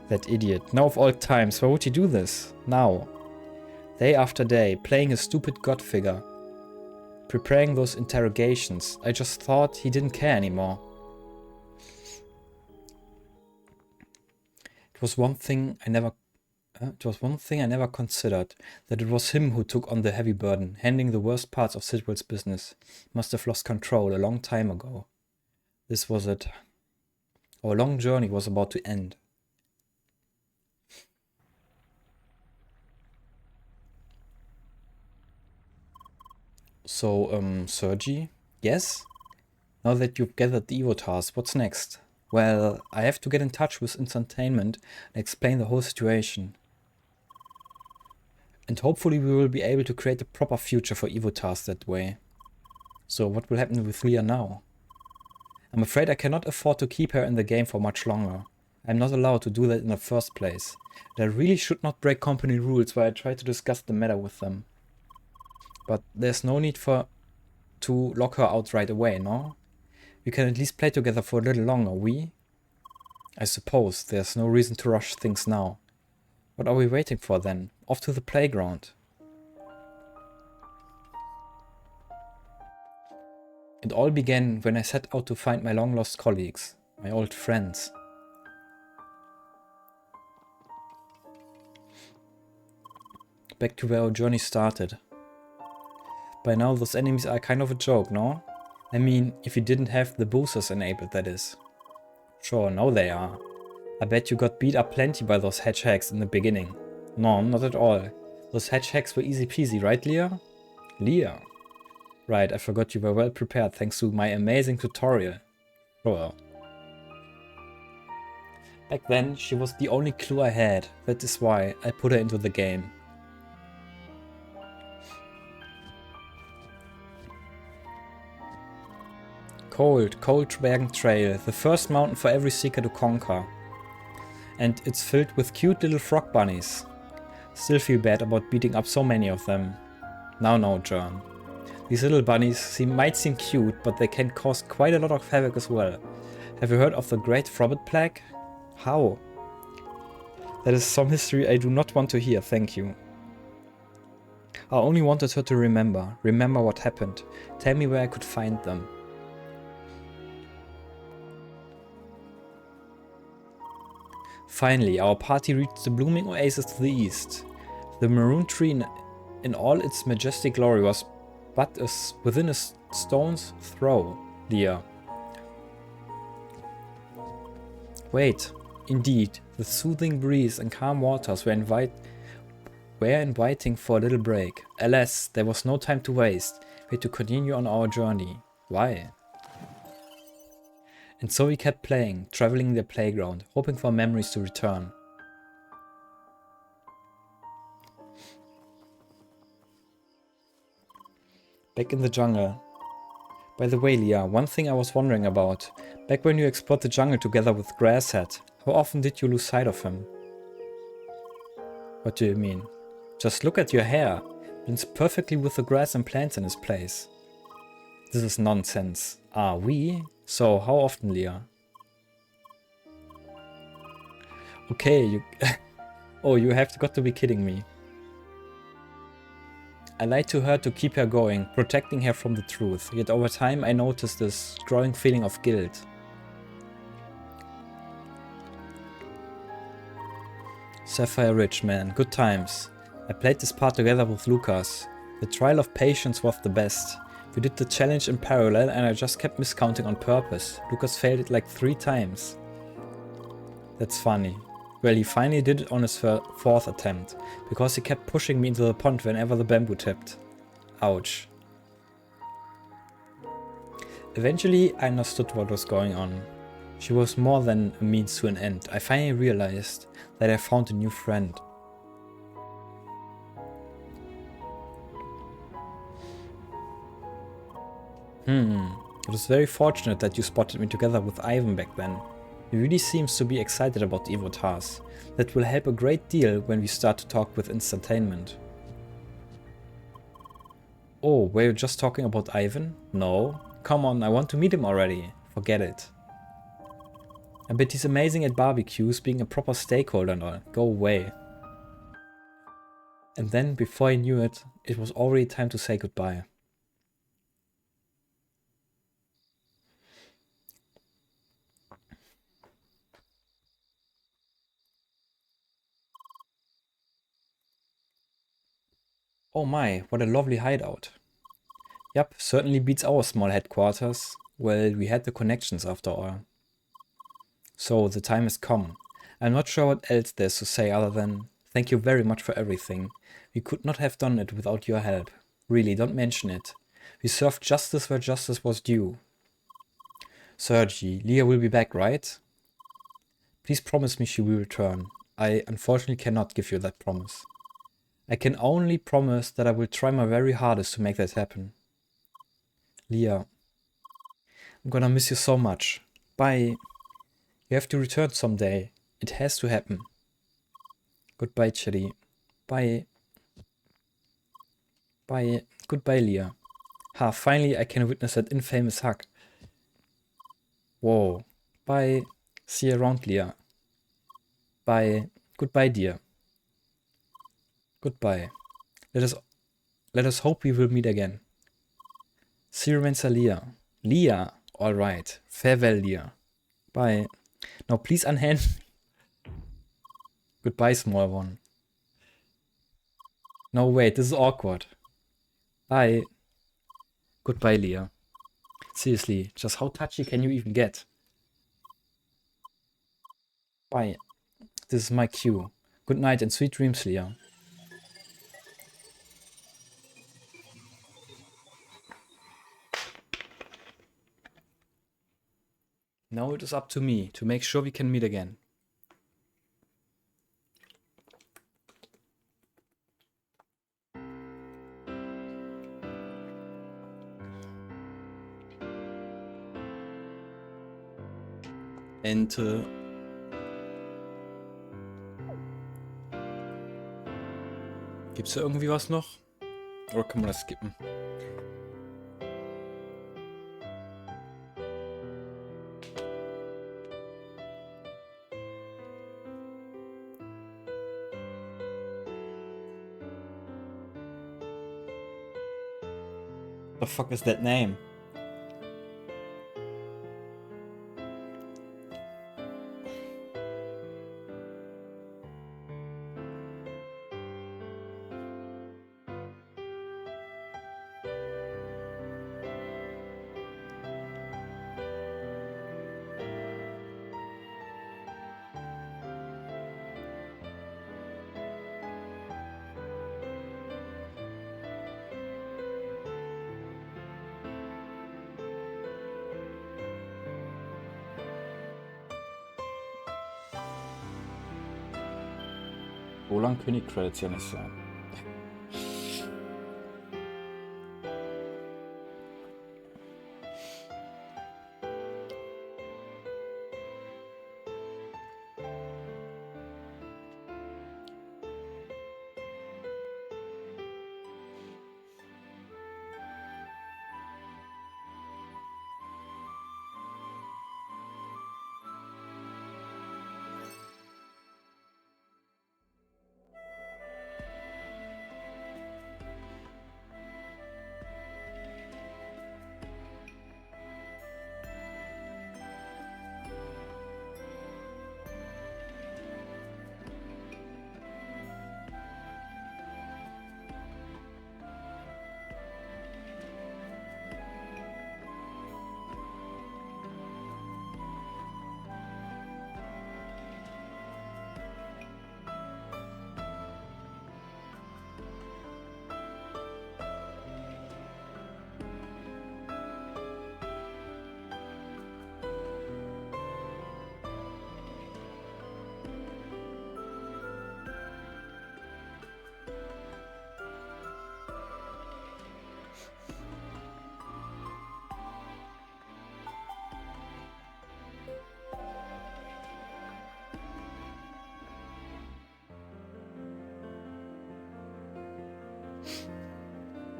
That idiot. Now of all times, why would he do this? Now. Day after day, playing his stupid god figure. Preparing those interrogations. I just thought he didn't care anymore. It was one thing I never considered, that it was him who took on the heavy burden, handling the worst parts of Sidwell's business. Must have lost control a long time ago. This was it. Our long journey was about to end. So, Sergi? Yes? Now that you've gathered the Evotars, what's next? Well, I have to get in touch with Instantainment and explain the whole situation. And hopefully we will be able to create a proper future for Evotars that way. So what will happen with Leah now? I'm afraid I cannot afford to keep her in the game for much longer. I'm not allowed to do that in the first place. And I really should not break company rules while I try to discuss the matter with them. But there's no need to lock her out right away, no? We can at least play together for a little longer, I suppose there's no reason to rush things now. What are we waiting for then? Off to the playground. It all began when I set out to find my long-lost colleagues, my old friends. Back to where our journey started. By now those enemies are kind of a joke, no? I mean, if you didn't have the boosters enabled, that is. Sure, now they are. I bet you got beat up plenty by those hedge hacks in the beginning. No, not at all. Those hedge hacks were easy peasy, right, Leah? Leah? Right, I forgot you were well prepared thanks to my amazing tutorial. Sure. Back then, she was the only clue I had. That is why I put her into the game. Coldbergen Trail, the first mountain for every seeker to conquer. And it's filled with cute little frog bunnies. Still feel bad about beating up so many of them. Now, Jern. These little bunnies might seem cute, but they can cause quite a lot of havoc as well. Have you heard of the Great Frobbit Plague? How? That is some history I do not want to hear, thank you. I only wanted her to remember what happened. Tell me where I could find them. Finally, our party reached the blooming oasis to the east. The maroon tree in all its majestic glory was but within a stone's throw, Leah. Wait, indeed, the soothing breeze and calm waters We're inviting for a little break. Alas, there was no time to waste. We had to continue on our journey. Why? And so we kept playing, traveling the playground, hoping for memories to return. Back in the jungle. By the way, Leah, one thing I was wondering about. Back when you explored the jungle together with Grasshead, how often did you lose sight of him? What do you mean? Just look at your hair. Blends perfectly with the grass and plants in his place. This is nonsense. Are we? So, how often, Leah? Okay, you... Oh, you have got to be kidding me. I lied to her to keep her going, protecting her from the truth. Yet over time I noticed this growing feeling of guilt. Sapphire Ridge, man, good times. I played this part together with Lucas. The trial of patience was the best. We did the challenge in parallel and I just kept miscounting on purpose. Lucas failed it like 3 times. That's funny. Well, he finally did it on his 4th attempt, because he kept pushing me into the pond whenever the bamboo tipped. Ouch. Eventually, I understood what was going on. She was more than a means to an end. I finally realized that I found a new friend. It was very fortunate that you spotted me together with Ivan back then. He really seems to be excited about Evo tasks. That will help a great deal when we start to talk with Instantainment. Oh, were you just talking about Ivan? No. Come on, I want to meet him already. Forget it. I bet he's amazing at barbecues, being a proper stakeholder and all. Go away. And then, before I knew it, it was already time to say goodbye. Oh my, what a lovely hideout. Yup, certainly beats our small headquarters. Well, we had the connections after all. So, the time has come. I'm not sure what else there's to say other than thank you very much for everything. We could not have done it without your help. Really, don't mention it. We served justice where justice was due. Sergi, Leah will be back, right? Please promise me she will return. I unfortunately cannot give you that promise. I can only promise that I will try my very hardest to make that happen. Leah, I'm gonna miss you so much. Bye. You have to return someday. It has to happen. Goodbye, Chetty. Bye. Bye. Goodbye, Leah. Ha, finally I can witness that infamous hug. Whoa. Bye. See you around, Leah. Bye. Goodbye, dear. Goodbye. Let us hope we will meet again. See you, Mensa, Leah. Leah. Alright. Farewell, Leah. Bye. Now please unhand me. Goodbye, small one. No, wait, this is awkward. Bye. Goodbye, Leah. Seriously, just how touchy can you even get? Bye. This is my cue. Good night and sweet dreams, Leah. Now it is up to me to make sure we can meet again. Ente. Gibt's da irgendwie was noch? Oder kann man das skippen? The fuck is that name? So lang können die Credits ja nicht sein.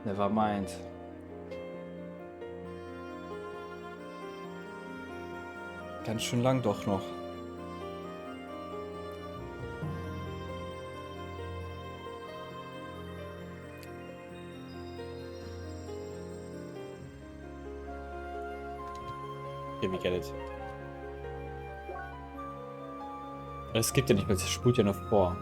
Never mind. Ganz schön lang doch noch. Okay, we get it. Es gibt ja nicht mehr, es spult ja noch vor.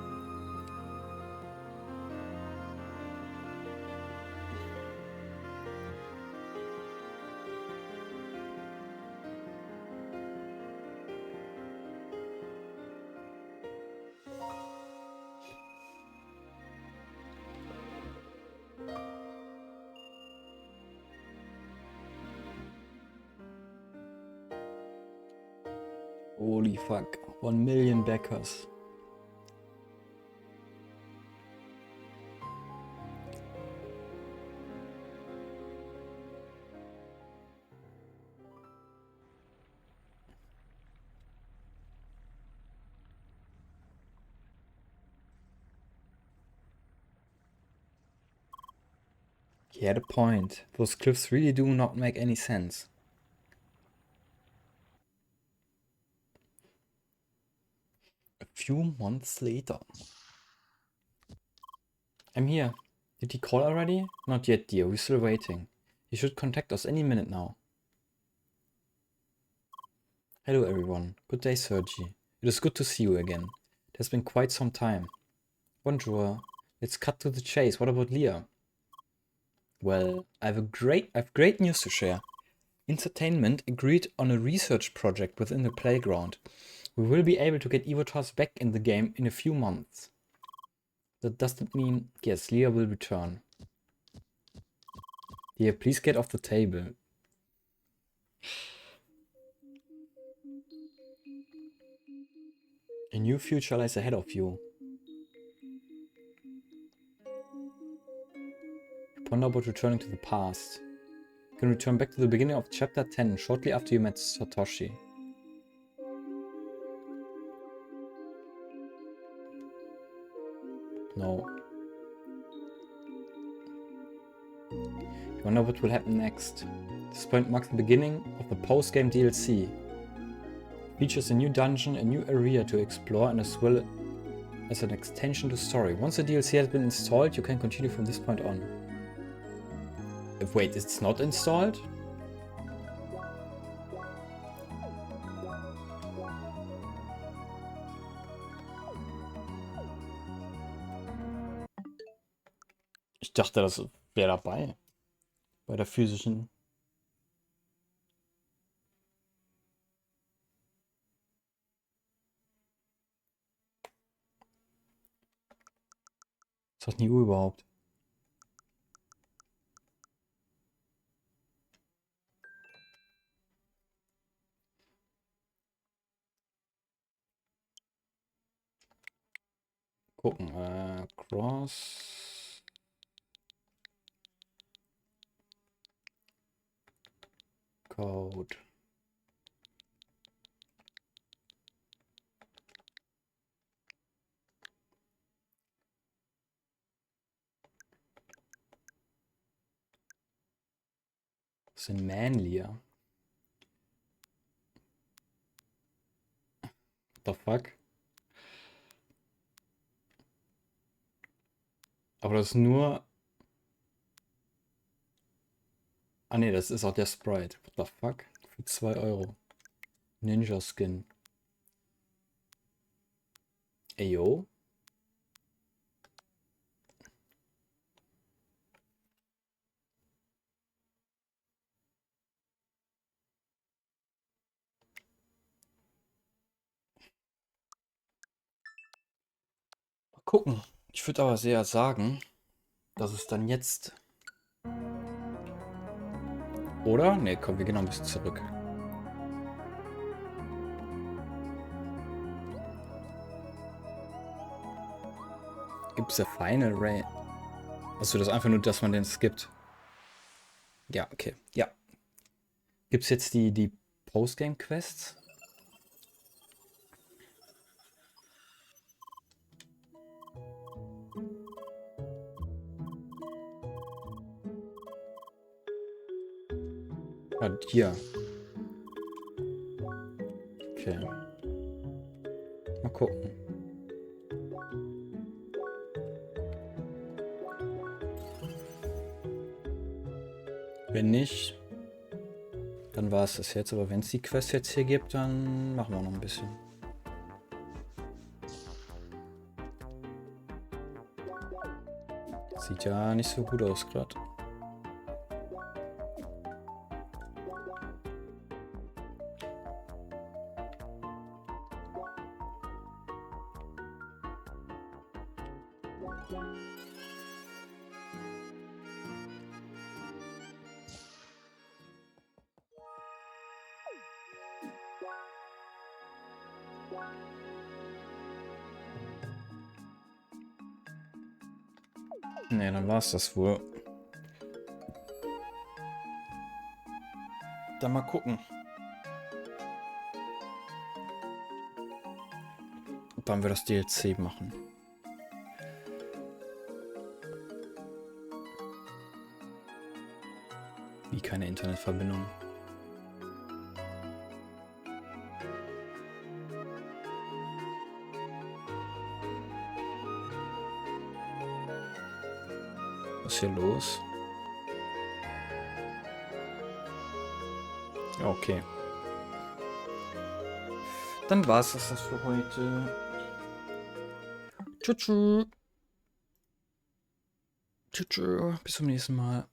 Holy fuck, 1 million backers. He had a point. Those cliffs really do not make any sense. A few months later. I'm here. Did he call already? Not yet, dear. We're still waiting. He should contact us any minute now. Hello, everyone. Good day, Sergi. It is good to see you again. It has been quite some time. Bonjour. Let's cut to the chase. What about Leah? Well, I have great news to share. Entertainment agreed on a research project within the playground. We will be able to get Evotars back in the game in a few months. Does that mean, yes, Leah will return. Here, please get off the table. A new future lies ahead of you. Ponder about returning to the past. You can return back to the beginning of chapter 10, shortly after you met Satoshi. No. You wonder what will happen next. This point marks the beginning of the post-game DLC. Features a new dungeon, a new area to explore, and as well as an extension to story. Once the DLC has been installed, you can continue from this point on. Wait, it's not installed? Ich dachte, das wäre dabei. Bei der physischen. Ist das Niveau überhaupt? gucken. CrossCode. Was ist denn Manlier? What the fuck? Aber das ist nur... Ah ne, das ist auch der Sprite. What the fuck? Für 2 Euro. Ninja Skin. Ey, yo. Mal gucken. Ich würde aber sehr sagen, dass es dann jetzt... Oder? Ne, komm, wir gehen noch ein bisschen zurück. Gibt es der Final Ray? Achso, das ist einfach nur, dass man den skippt. Ja, okay. Ja. Gibt es jetzt die Postgame-Quests? Ja, hier. Okay. Mal gucken. Wenn nicht, dann war es das jetzt. Aber wenn es die Quest jetzt hier gibt, dann machen wir noch ein bisschen. Sieht ja nicht so gut aus gerade. Ne, dann war es das wohl. Dann mal gucken. Wann wir das DLC machen. Wie keine Internetverbindung. Was ist hier los? Ja, okay. Dann war es das für heute. Tschüss. Tschüss. Bis zum nächsten Mal.